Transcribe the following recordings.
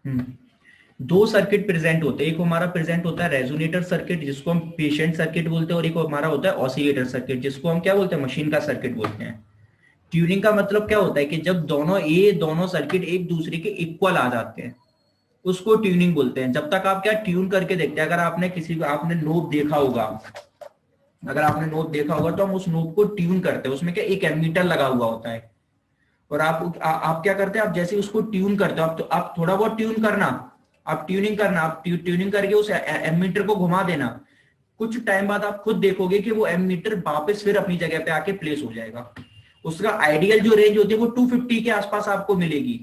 हम्म, दो circuit present होते हैं। एक हमारा प्रेजेंट होता है रेजोनेटर सर्किट जिसको हम पेशेंट सर्किट बोलते हैं, और एक हमारा होता है ऑसिलेटर सर्किट जिसको हम क्या बोलते हैं, मशीन का सर्किट बोलते हैं। ट्यूनिंग का मतलब क्या होता है कि जब दोनों सर्किट एक दूसरे के इक्वल आ जाते हैं, उसको ट्यूनिंग बोलते हैं। जब तक आप क्या ट्यून करके देखते हैं, अगर आपने किसी को आपने नोब देखा होगा, अगर आपने नोब देखा होगा तो हम उस नोब को ट्यून करते हैं, उसमें क्या एक एमीटर लगा हुआ होता है, और आप क्या करते हैं, आप जैसे उसको ट्यून करते हो, आप थोड़ा बहुत ट्यून करना, आप ट्यूनिंग करना, आप ट्यूनिंग करके उस एमीटर को घुमा देना, कुछ टाइम बाद आप खुद देखोगे कि वो एमीटर वापस फिर अपनी जगह पे आके प्लेस हो जाएगा। उसका आइडियल जो रेंज होती है वो 250 के आसपास आपको मिलेगी।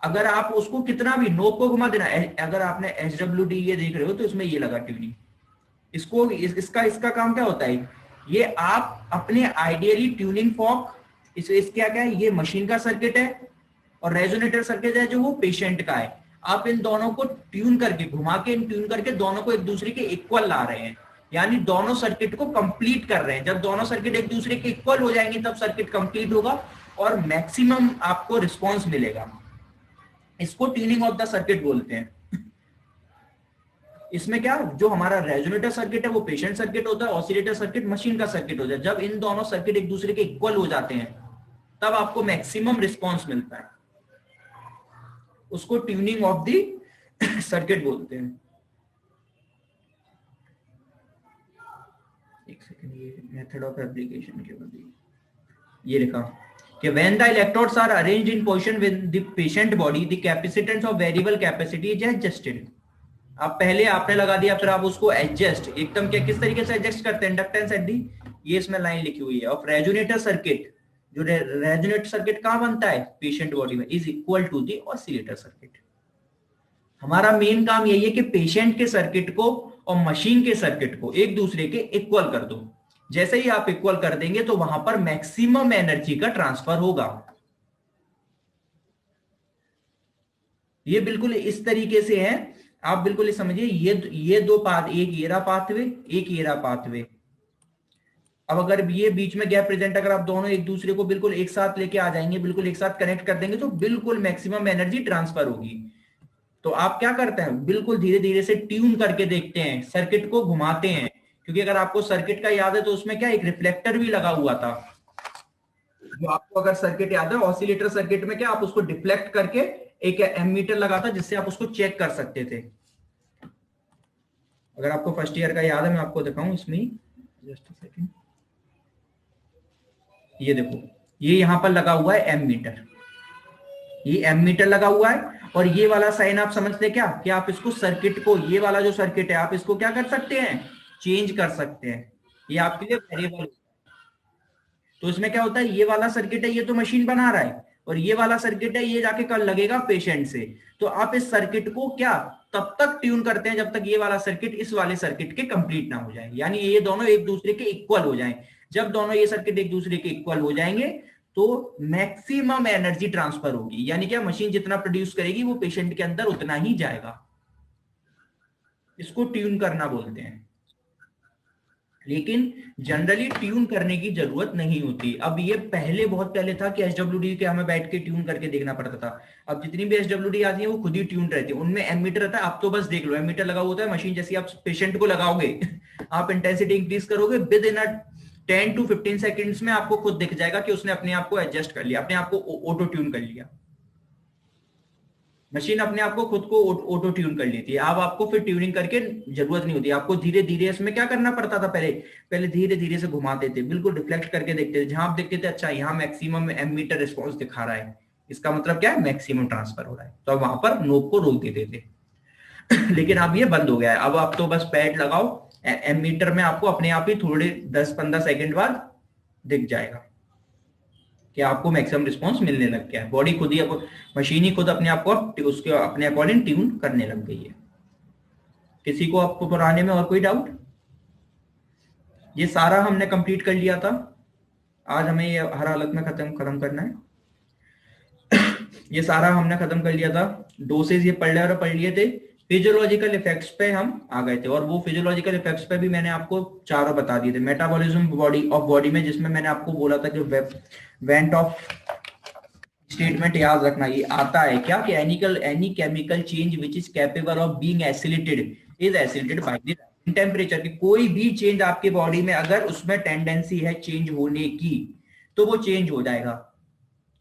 अगर आप उसको कितना भी नोब को घुमा देना, अगर आपने HWD ये देख रहे हो तो इसमें ये लगा ट्यूनिंग, इसका काम क्या होता है, ये आप अपने आइडियली ट्यूनिंग फॉर्क, इस क्या क्या है, ये मशीन का सर्किट है और रेजोनेटर सर्किट है जो वो पेशेंट का है। आप इन दोनों को ट्यून करके घुमा के ट्यून करके दोनों को एक दूसरे के इक्वल ला रहे हैं, यानी दोनों सर्किट को कंप्लीट कर रहे हैं। जब दोनों सर्किट एक दूसरे के इक्वल हो जाएंगे तब सर्किट कंप्लीट होगा और मैक्सिमम आपको रिस्पॉन्स मिलेगा। इसको ट्यूनिंग ऑफ द सर्किट बोलते हैं। इसमें क्या, जो हमारा रेजोनेटर सर्किट है वो पेशेंट सर्किट होता है, ऑसिलेटर सर्किट मशीन का सर्किट होता है। जब इन दोनों सर्किट एक दूसरे के इक्वल हो जाते हैं तब आपको मैक्सिमम रिस्पॉन्स मिलता है, उसको ट्यूनिंग ऑफ द सर्किट बोलते हैं। एक सेकंड, ये मेथड ऑफ एप्लीकेशन के बाद ये लिखा कि when the electrodes are arranged in position with the patient body, the capacitance of variable capacity is adjusted। अब पहले आपने लगा दिया, फिर आप उसको एडजस्ट एकदम क्या किस तरीके से एडजस्ट करते हैं, इंडक्टेंस एट दी, ये इसमें लाइन लिखी हुई है, ऑफ रेजोनेटर सर्किट। जो रेजोनेटर सर्किट कहां बनता है, पेशेंट बॉडी में, is equal to the oscillator circuit. हमारा मेन काम यही है कि पेशेंट के सर्किट को और मशीन के सर्किट को एक दूसरे के इक्वल कर दो। जैसे ही आप इक्वल कर देंगे तो वहां पर मैक्सिमम एनर्जी का ट्रांसफर होगा। ये बिल्कुल इस तरीके से है, आप बिल्कुल समझिए, ये दो पाथ, एक ये रहा पाथवे, एक ये रहा पाथवे। अब अगर ये बीच में गैप प्रेजेंट, अगर आप दोनों एक दूसरे को बिल्कुल एक साथ लेके आ जाएंगे, बिल्कुल एक साथ कनेक्ट कर देंगे तो बिल्कुल मैक्सिमम एनर्जी ट्रांसफर होगी। तो आप क्या करते हैं, बिल्कुल धीरे धीरे से ट्यून करके देखते हैं, सर्किट को घुमाते हैं, क्योंकि अगर आपको सर्किट का याद है तो उसमें क्या एक रिफ्लेक्टर भी लगा हुआ था। जो आपको अगर सर्किट याद है, ऑसिलेटर सर्किट में क्या आप उसको डिफ्लेक्ट करके एक एमीटर लगा था जिससे आप उसको चेक कर सकते थे। अगर आपको फर्स्ट ईयर का याद है, मैं आपको दिखाऊं इसमें, जस्ट अ सेकंड, ये देखो, ये यहां पर लगा हुआ है एमीटर, ये एमीटर लगा हुआ है, और ये वाला साइन आप समझते क्या कि आप इसको सर्किट को, ये वाला जो सर्किट है आप इसको क्या कर सकते हैं, चेंज कर सकते हैं, ये आपके लिए वेरिएबल। तो इसमें क्या होता है, ये वाला सर्किट है ये तो मशीन बना रहा है, और ये वाला सर्किट है ये जाके कल लगेगा पेशेंट से। तो आप इस सर्किट को क्या तब तक ट्यून करते हैं जब तक ये वाला सर्किट इस वाले सर्किट के कंप्लीट ना हो जाए, यानी ये दोनों एक दूसरे के इक्वल हो जाएं। जब दोनों ये सर्किट एक दूसरे के इक्वल हो जाएंगे तो मैक्सिमम एनर्जी ट्रांसफर होगी, यानी क्या मशीन जितना प्रोड्यूस करेगी वो पेशेंट के अंदर उतना ही जाएगा। इसको ट्यून करना बोलते हैं। लेकिन जनरली ट्यून करने की जरूरत नहीं होती। अब ये पहले बहुत पहले था कि HWD के हमें बैठ के ट्यून करके देखना पड़ता था। अब जितनी भी HWD आती है वो खुद ही ट्यून रहती है, उनमें एमीटर रहता है। आप तो बस देख लो, एमीटर लगा होता है, मशीन जैसी आप पेशेंट को लगाओगे आप इंटेंसिटी इंक्रीज करोगे, विद इन 10 to 15 सेकेंड्स में आपको खुद दिख जाएगा कि उसने अपने आप को एडजस्ट कर लिया, अपने आप को ऑटो ट्यून कर लिया। मशीन अपने आप को खुद को ऑटो ट्यून कर लेती है। अब आपको फिर ट्यूनिंग करके जरूरत नहीं होती, आपको धीरे धीरे इसमें क्या करना पड़ता था, पहले पहले धीरे धीरे से घुमाते थे, बिल्कुल रिफ्लेक्ट करके देखते थे, जहां आप देखते थे अच्छा यहाँ मैक्सिमम एमीटर रिस्पॉन्स दिखा रहा है, इसका मतलब क्या है मैक्सिमम ट्रांसफर हो रहा है, तो अब वहां पर नोब को रोक देते थे। लेकिन अब ये बंद हो गया है, अब आप तो बस पैड लगाओ, एमीटर में आपको अपने आप ही थोड़े 10-15 सेकेंड बाद दिख जाएगा कि आपको मैक्सिमम रिस्पांस मिलने लग गया है। बॉडी खुद ही, मशीन ही खुद अपने आप को उसके अपने अकॉर्डिंग ट्यून करने लग गई है। किसी को आपको पुराने में और कोई डाउट? ये सारा हमने कंप्लीट कर लिया था, आज हमें ये हर हालत में खत्म करना है। ये सारा हमने खत्म कर लिया था, डोसेज ये पढ़ लिए थे। फिजियोलॉजिकल इफेक्ट्स पे हम आ गए थे, और वो फिजियोलॉजिकल इफेक्ट्स पे भी मैंने आपको चारों बता दिए थे। मेटाबॉलिज्म बॉडी में, जिसमें मैंने आपको बोला था कि वेंट ऑफ स्टेटमेंट याद रखना, ये आता है क्या कि any chemical change which is capable of being acylated is acylated by the temperature. की कोई भी चेंज आपके बॉडी में अगर उसमें टेंडेंसी है चेंज होने की तो वो चेंज हो जाएगा।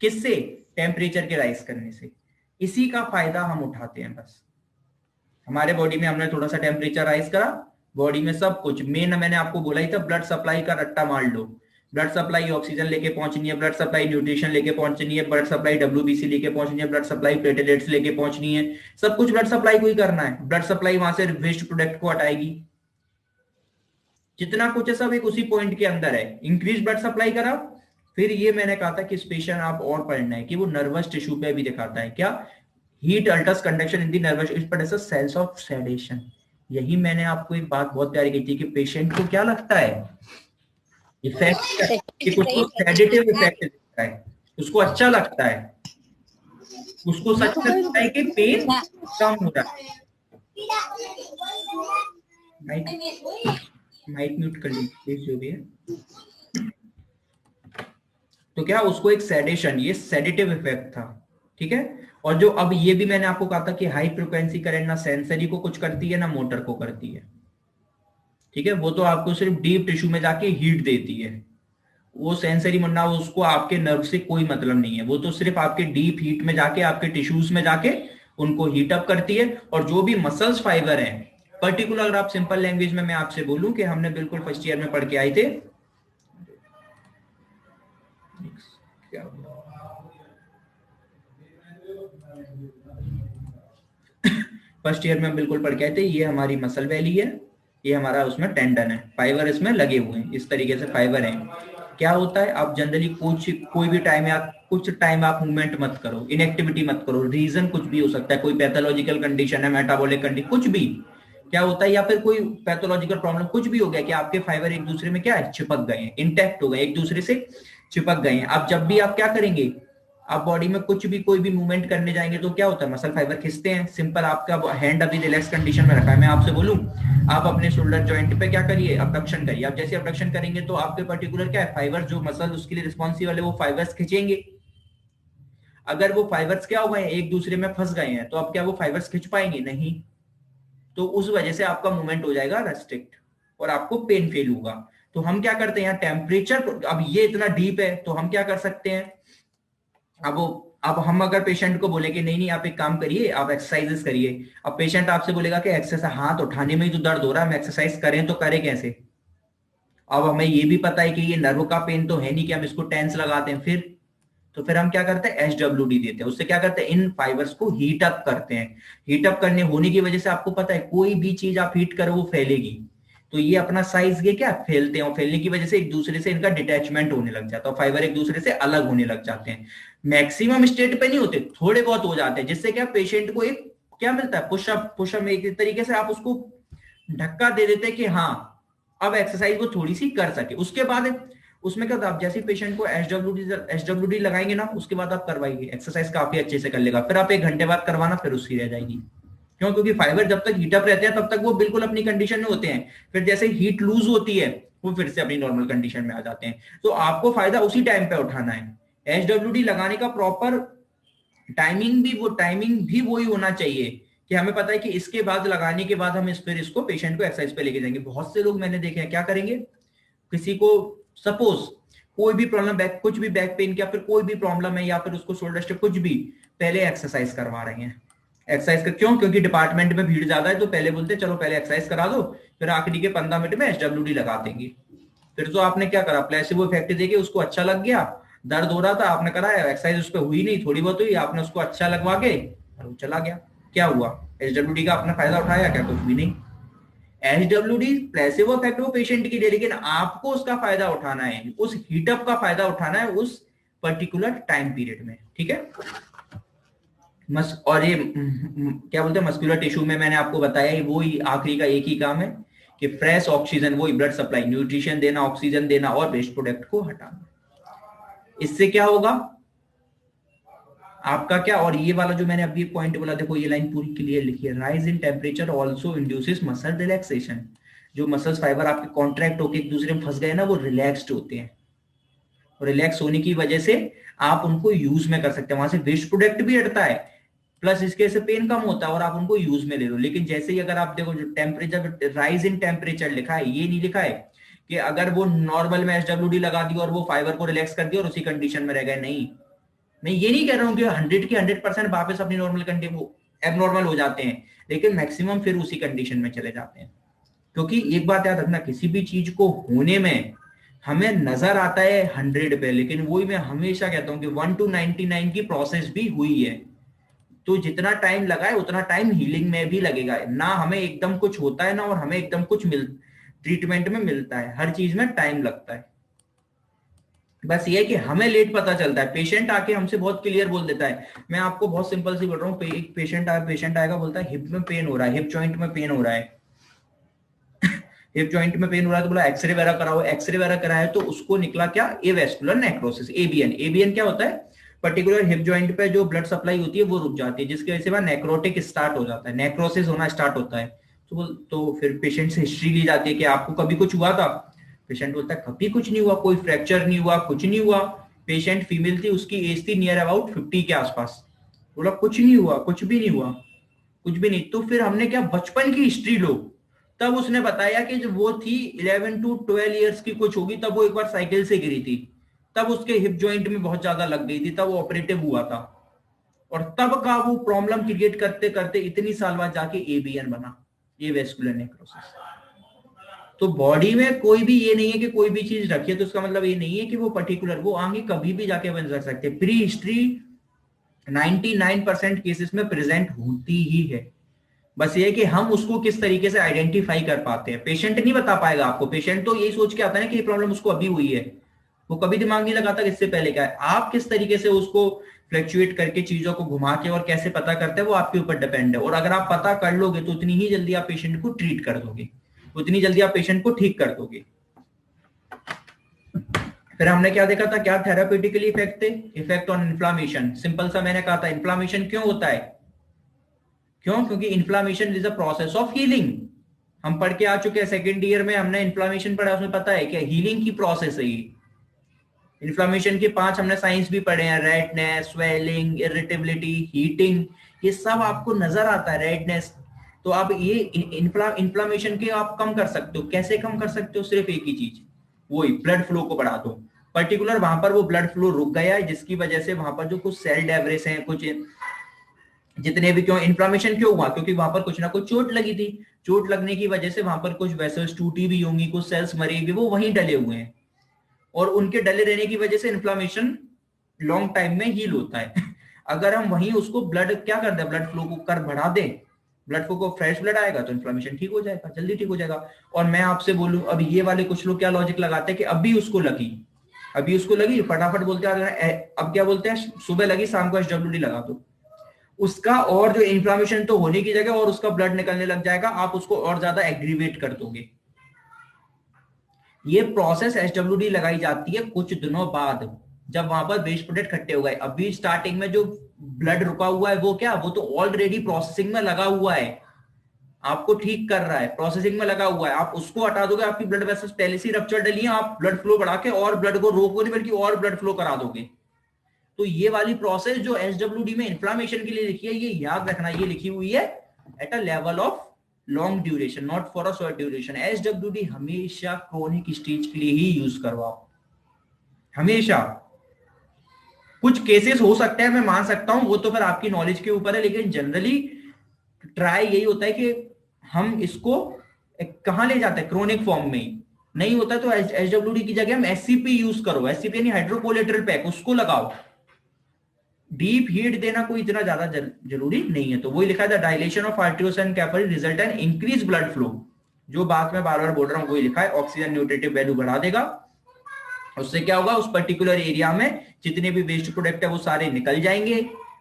किससे? टेम्परेचर के राइज करने से। इसी का फायदा हम उठाते हैं। बस हमारे बॉडी में हमने थोड़ा सा टेम्परेचर राइज करा, बॉडी में सब कुछ मेन मैंने आपको बोला ही था, ब्लड सप्लाई का रट्टा मार लो। ब्लड सप्लाई ऑक्सीजन लेके पहुंचनी है, ब्लड सप्लाई न्यूट्रिशन लेके पहुंचनी है, ब्लड सप्लाई डब्ल्यूबीसी लेके पहुंचनी है, ब्लड सप्लाई प्लेटलेट्स लेके पहुंचनी है, सब कुछ ब्लड सप्लाई को ही करना है। ब्लड सप्लाई वहां से वेस्ट प्रोडक्ट को हटाएगी, जितना कुछ है सब एक उसी पॉइंट के अंदर है। इंक्रीज ब्लड सप्लाई करा, फिर ये मैंने कहा था कि स्पेशल आप और पढ़ना है कि वो नर्वस टिश्यू पे भी दिखाता है क्या, heat alters conduction in the nerves it cells of sedation. यही मैंने आपको एक बात बहुत प्यारी कही थी कि पेशेंट को क्या लगता है इफेक्ट, कि उसको सेडेटिव इफेक्ट दिखता है, उसको अच्छा लगता है, उसको सच लगता है कि पेन कम हो रहा है। माइक म्यूट कर लीजिए जो भी है। तो क्या उसको एक सेडेशन, ये सेडेटिव इफेक्ट था, ठीक है। और जो अब ये भी मैंने आपको कहा था कि हाई फ्रिक्वेंसी करंट ना सेंसरी को कुछ करती है ना मोटर को करती है, ठीक है। वो तो आपको सिर्फ डीप टिश्यू में जाके हीट देती है, वो सेंसरी मुन्ना उसको आपके नर्व से कोई मतलब नहीं है, वो तो सिर्फ आपके डीप हीट में जाके आपके टिश्यूज में जाके उनको हीट अप करती है। और जो भी मसल्स फाइबर हैं, पर्टिकुलर अगर आप सिंपल लैंग्वेज में मैं आपसे बोलूं कि हमने बिल्कुल फर्स्ट ईयर में पढ़ के आए थे, फर्स्ट ईयर में बिल्कुल पढ़ के आए थे, ये हमारी मसल वैली है, ये हमारा उसमें टेंडन है, फाइबर इसमें लगे हुए हैं, इस तरीके से फाइबर हैं। क्या होता है, आप जनरली कोई भी टाइम या कुछ टाइम आप मूवमेंट मत करो, इनएक्टिविटी मत करो, रीजन कुछ भी हो सकता है, कोई पैथोलॉजिकल कंडीशन है, मेटाबॉलिक कंडीशन, कुछ भी क्या होता है, या फिर कोई पैथोलॉजिकल प्रॉब्लम कुछ भी हो गया कि आपके फाइबर एक दूसरे में क्या है, चिपक गए हैं, इंटैक्ट हो गए, एक दूसरे से चिपक गए हैं। अब जब भी आप क्या करेंगे, आप बॉडी में कुछ भी कोई भी मूवमेंट करने जाएंगे तो क्या होता है, मसल फाइबर खिंचते हैं। सिंपल, आपका हैंड अभी रिलैक्स कंडीशन में रखा है, मैं आपसे बोलूं आप अपने शोल्डर जॉइंट पे क्या करिए, अबडक्शन करिए। आप जैसे अबडक्शन करेंगे तो आपके पर्टिकुलर क्या है, फाइबर जो मसल उसके लिए रिस्पॉन्सिबल है वो फाइबर्स खींचेंगे। अगर वो फाइबर्स क्या हो गए, एक दूसरे में फंस गए हैं, तो अब क्या वो फाइबर्स खींच पाएंगे? नहीं। तो उस वजह से आपका मूवमेंट हो जाएगा रेस्ट्रिक्ट और आपको पेन फील होगा। तो हम क्या करते हैं, यहाँ टेम्परेचर, अब ये इतना डीप है तो हम क्या कर सकते हैं, अब हम अगर पेशेंट को बोले कि नहीं नहीं आप एक काम करिए, आप एक्सरसाइजेस करिए। अब पेशेंट आपसे बोलेगा कि एक्सरसाइज, हाथ उठाने में ही तो दर्द हो रहा है, हम एक्सरसाइज करें तो करें कैसे? अब हमें ये भी पता है कि ये नर्व का पेन तो है नहीं कि हम इसको टेंस लगाते हैं, फिर हम क्या करते हैं, एसडब्ल्यूडी देते हैं। उससे क्या करते हैं, इन फाइबर्स को हीट अप करते हैं। हीट अप करने होने की वजह से आपको पता है कोई भी चीज आप हीट करो वो फैलेगी, तो ये अपना साइज ये क्या फैलते हैं, और फैलने की वजह से एक दूसरे से इनका डिटैचमेंट होने लग जाता है, फाइबर एक दूसरे से अलग होने लग जाते हैं। मैक्सिमम स्टेट पे नहीं होते, थोड़े बहुत हो जाते हैं, जिससे क्या पेशेंट को एक क्या मिलता है, पुशअप एक तरीके से आप उसको धक्का दे देते हैं कि हाँ अब एक्सरसाइज वो थोड़ी सी कर सके। उसके बाद उसमें क्या होता है, आप जैसे पेशेंट को एसडब्ल्यूडी लगाएंगे ना, उसके बाद आप करवाइए, एक्सरसाइज काफी अच्छे से कर लेगा। फिर आप 1 घंटे बाद करवाना, फिर उसकी रह जाएगी। क्यों? क्योंकि फाइबर जब तक हीटअप रहते हैं तब तक वो बिल्कुल अपनी कंडीशन में होते हैं, फिर जैसे हीट लूज होती है वो फिर से अपनी नॉर्मल कंडीशन में आ जाते हैं। तो आपको फायदा उसी टाइम पे उठाना है। एसडब्ल्यूडी लगाने का प्रॉपर टाइमिंग भी वही होना चाहिए कि हमें पता है कि इसके बाद लगाने के बाद हम इसको पेशेंट को एक्सरसाइज पे लेके जाएंगे। बहुत से लोग मैंने देखे हैं क्या करेंगे, किसी को सपोज कोई भी प्रॉब्लम, बैक कुछ भी बैक पेन या फिर कोई भी प्रॉब्लम है या फिर उसको शोल्डर स्ट्रेप कुछ भी, पहले एक्सरसाइज करवा रहे हैं। एक्सरसाइज कर क्यों? क्योंकि डिपार्टमेंट में भीड़ ज्यादा है तो पहले बोलते चलो पहले एक्सरसाइज करा दो, फिर आखिरी के 15 मिनट में एसडब्ल्यूडी लगा देंगे। फिर तो आपने क्या करा, प्लेसिबो इफेक्ट देके उसको अच्छा लग गया, दर्द हो रहा था आपने कराया, एक्सरसाइज उस पर हुई नहीं, थोड़ी बहुत हुई, आपने उसको अच्छा लगवा के और वो चला गया। क्या हुआ, एसडब्ल्यूडी का आपने फायदा उठाया क्या? कुछ भी नहीं। एसडब्ल्यूडी प्लेसिबो इफेक्ट वो पेशेंट के लिए, लेकिन आपको उसका फायदा उठाना है, उस हीटअप का फायदा उठाना है उस पर्टिकुलर टाइम पीरियड में, ठीक है। और ये क्या बोलते हैं, मस्कुलर टिश्यू में मैंने आपको बताया वो ही आखिरी का एक ही काम है कि फ्रेश ऑक्सीजन, वो ब्लड सप्लाई, न्यूट्रिशन देना, ऑक्सीजन देना और वेस्ट प्रोडक्ट को हटाना। इससे क्या होगा आपका क्या, और ये वाला जो मैंने अभी पॉइंट बोला, देखो ये लाइन पूरी क्लियर लिखी है, rise in temperature also induces muscle relaxation. जो मसल्स फाइबर आपके कॉन्ट्रैक्ट होकर एक दूसरे में फंस गए ना, वो रिलैक्स्ड होते हैं, रिलैक्स होने की वजह से आप उनको यूज में कर सकते हैं, वहां से वेस्ट प्रोडक्ट भी हटता है, प्लस इसके से पेन कम होता है और आप उनको यूज में ले लो। लेकिन जैसे ही अगर आप देखो जो टेम्परेचर, राइज इन टेम्परेचर लिखा है, ये नहीं लिखा है कि अगर वो नॉर्मल में एसडब्ल्यूडी लगा दी और वो फाइबर को रिलैक्स कर दिया और उसी कंडीशन में रह गए, नहीं। मैं ये नहीं कह रहा हूँ कि 100 की 100% वापस अपनी नॉर्मल कंडीशन एबनॉर्मल हो जाते हैं, लेकिन मैक्सिमम फिर उसी कंडीशन में चले जाते हैं। क्योंकि एक बात याद रखना, किसी भी चीज को होने में हमें नजर आता है 100 पे, लेकिन वही मैं हमेशा कहता हूँ कि 1 to 99 की प्रोसेस भी हुई है। तो जितना टाइम लगा है उतना टाइम हीलिंग में भी लगेगा ना। हमें एकदम कुछ होता है ना, और हमें एकदम कुछ ट्रीटमेंट में मिलता है। हर चीज में टाइम लगता है। बस ये है कि हमें लेट पता चलता है। पेशेंट आके हमसे बहुत क्लियर बोल देता है। मैं आपको बहुत सिंपल सी बोल रहा हूँ, एक पेशेंट आएगा, बोलता है हिप में पेन हो रहा है, हिप जॉइंट में पेन हो रहा है, हिप जॉइंट में पेन हो रहा है। तो बोला एक्सरे वगैरह कराओ। एक्सरे वगैरह कराया तो उसको निकला क्या, एवेस्कुलर नेक्रोसिस, एबीएन। एबीएन क्या होता है, पर्टिकुलर हिप जॉइंट पे जो ब्लड सप्लाई होती है वो रुक जाती है, जिसकी वजह से वहां नेक्रोटिक स्टार्ट हो जाता है, नेक्रोसिस होना स्टार्ट होता है। तो फिर पेशेंट से हिस्ट्री ली जाती है कि आपको कभी कुछ हुआ था। पेशेंट बोलता है कभी कुछ नहीं हुआ, कोई फ्रैक्चर नहीं हुआ, कुछ नहीं हुआ। पेशेंट फीमेल थी, उसकी एज थी नियर अबाउट 50 के आसपास। बोला कुछ नहीं हुआ, कुछ भी नहीं हुआ, कुछ भी नहीं। तो फिर हमने क्या, बचपन की हिस्ट्री लो। तब उसने बताया कि जब वो थी 11 to 12 ईयर्स की कुछ होगी, तब वो एक बार साइकिल से गिरी थी, तब उसके हिप जॉइंट में बहुत ज्यादा लग गई थी, तब वो ऑपरेटिव हुआ था। और तब का वो प्रॉब्लम क्रिएट करते करते इतनी साल बाद जाके एबीएन बना, ये वेस्कुलर नेक्रोसिस। तो बॉडी में कोई भी ये नहीं है कि कोई भी चीज रखिए तो उसका मतलब ये नहीं है कि वो पर्टिकुलर, वो आगे कभी भी जाके बन सकते। प्री हिस्ट्री 99% केसेस में प्रेजेंट होती ही है। बस ये है कि हम उसको किस तरीके से आइडेंटिफाई कर पाते हैं। पेशेंट नहीं बता पाएगा आपको। पेशेंट तो यही सोच के आता है कि ये प्रॉब्लम उसको अभी हुई है, वो कभी दिमाग नहीं लगाता कि इससे पहले क्या है। आप किस तरीके से उसको फ्लक्चुएट करके चीजों को घुमा के और कैसे पता करते हैं, वो आपके ऊपर डिपेंड है। और अगर आप पता कर लोगे तो उतनी ही जल्दी आप पेशेंट को ट्रीट कर दोगे, उतनी जल्दी आप पेशेंट को ठीक कर दोगे। फिर हमने क्या देखा था, क्या थेराप्यूटिकली इफेक्ट थे, इफेक्ट ऑन इन्फ्लामेशन। सिंपल सा मैंने कहा था, इन्फ्लामेशन क्यों होता है, क्यों, क्योंकि inflammation is a process of healing. हम पढ़ के आ चुके हैं, सेकेंड ईयर में हमने इन्फ्लामेशन पढ़ा, उसमें पता है क्या, हीलिंग की प्रोसेस है ये। इन्फ्लामेशन के 5 हमने साइंस भी पढ़े हैं, रेडनेस, स्वेलिंग, इरिटेबिलिटी, हीटिंग, ये सब आपको नजर आता है। रेडनेस, तो आप ये इन्फ्लामेशन के आप कम कर सकते हो। कैसे कम कर सकते हो, सिर्फ एक ही चीज, वही ब्लड फ्लो को बढ़ा दो। पर्टिकुलर वहां पर वो ब्लड फ्लो रुक गया है, जिसकी वजह से वहां पर जो कुछ सेल डेब्रिस हैं, कुछ जितने भी, क्यों इन्फ्लामेशन क्यों हुआ, क्योंकि वहां पर कुछ ना कुछ चोट लगी थी। चोट लगने की वजह से वहां पर कुछ वेसल्स टूटी भी होंगी, कुछ सेल्स मरे भी, वो वहीं डले हुए हैं, और उनके डले रहने की वजह से इन्फ्लामेशन लॉन्ग टाइम में हील होता है। अगर हम वहीं उसको ब्लड क्या कर दे, ब्लड फ्लो को कर बढ़ा दे, ब्लड फ्लो को, फ्रेश ब्लड आएगा तो इन्फ्लामेशन ठीक हो जाएगा, जल्दी ठीक हो जाएगा। और मैं आपसे बोलूं, अब ये वाले कुछ लोग क्या लॉजिक लगाते हैं कि अभी उसको लगी, अभी उसको लगी, फटाफट बोलते हैं, अब क्या बोलते हैं, सुबह लगी शाम को एसडब्ल्यूडी लगा दो। उसका और जो इन्फ्लामेशन तो होने की जगह और उसका ब्लड निकलने लग जाएगा, आप उसको और ज्यादा एग्रीवेट कर दोगे। ये प्रोसेस एसडब्ल्यूडी लगाई जाती है कुछ दिनों बाद, जब वहां पर वेस्ट प्रोडक्ट इकट्ठे हो गए। अभी स्टार्टिंग में जो ब्लड रुका हुआ है वो क्या, वो तो ऑलरेडी प्रोसेसिंग में लगा हुआ है, आपको ठीक कर रहा है, प्रोसेसिंग में लगा हुआ है। आप उसको हटा दोगे, आपकी ब्लड वेसल्स पहले से रप्चर डली है, आप ब्लड फ्लो बढ़ा के और ब्लड को रोकोगे नहीं, बल्कि और ब्लड फ्लो करा दोगे। तो ये वाली प्रोसेस जो एसडब्ल्यूडी में इन्फ्लामेशन के लिए लिखी है, ये याद रखना, ये लिखी हुई है at a level of long duration, not for a short duration. SWD हमेशा क्रोनिक स्टेज के लिए ही यूज करवाओ, हमेशा। कुछ केसेस हो सकते हैं, मैं मान सकता हूं, वो तो फिर आपकी नॉलेज के ऊपर है, लेकिन जनरली ट्राई यही होता है कि हम इसको कहां ले जाते हैं, क्रोनिक फॉर्म में ही। नहीं होता तो एसडब्ल्यूडी की जगह हम एससीपी यूज करो, एससीपी यानी हाइड्रोकोलेटरल पैक, उसको लगाओ। डीप हीट देना कोई इतना ज्यादा जरूरी नहीं है। तो वही लिखा था, dilation of arteries and capillary result and increase blood flow, जो बात मैं बार बार बोल रहा हूं वही लिखा है। ऑक्सीजन न्यूट्रिटिव वैल्यू बढ़ा देगा, उससे क्या होगा, उस पर्टिकुलर एरिया में जितने भी वेस्ट प्रोडक्ट है वो सारे निकल जाएंगे,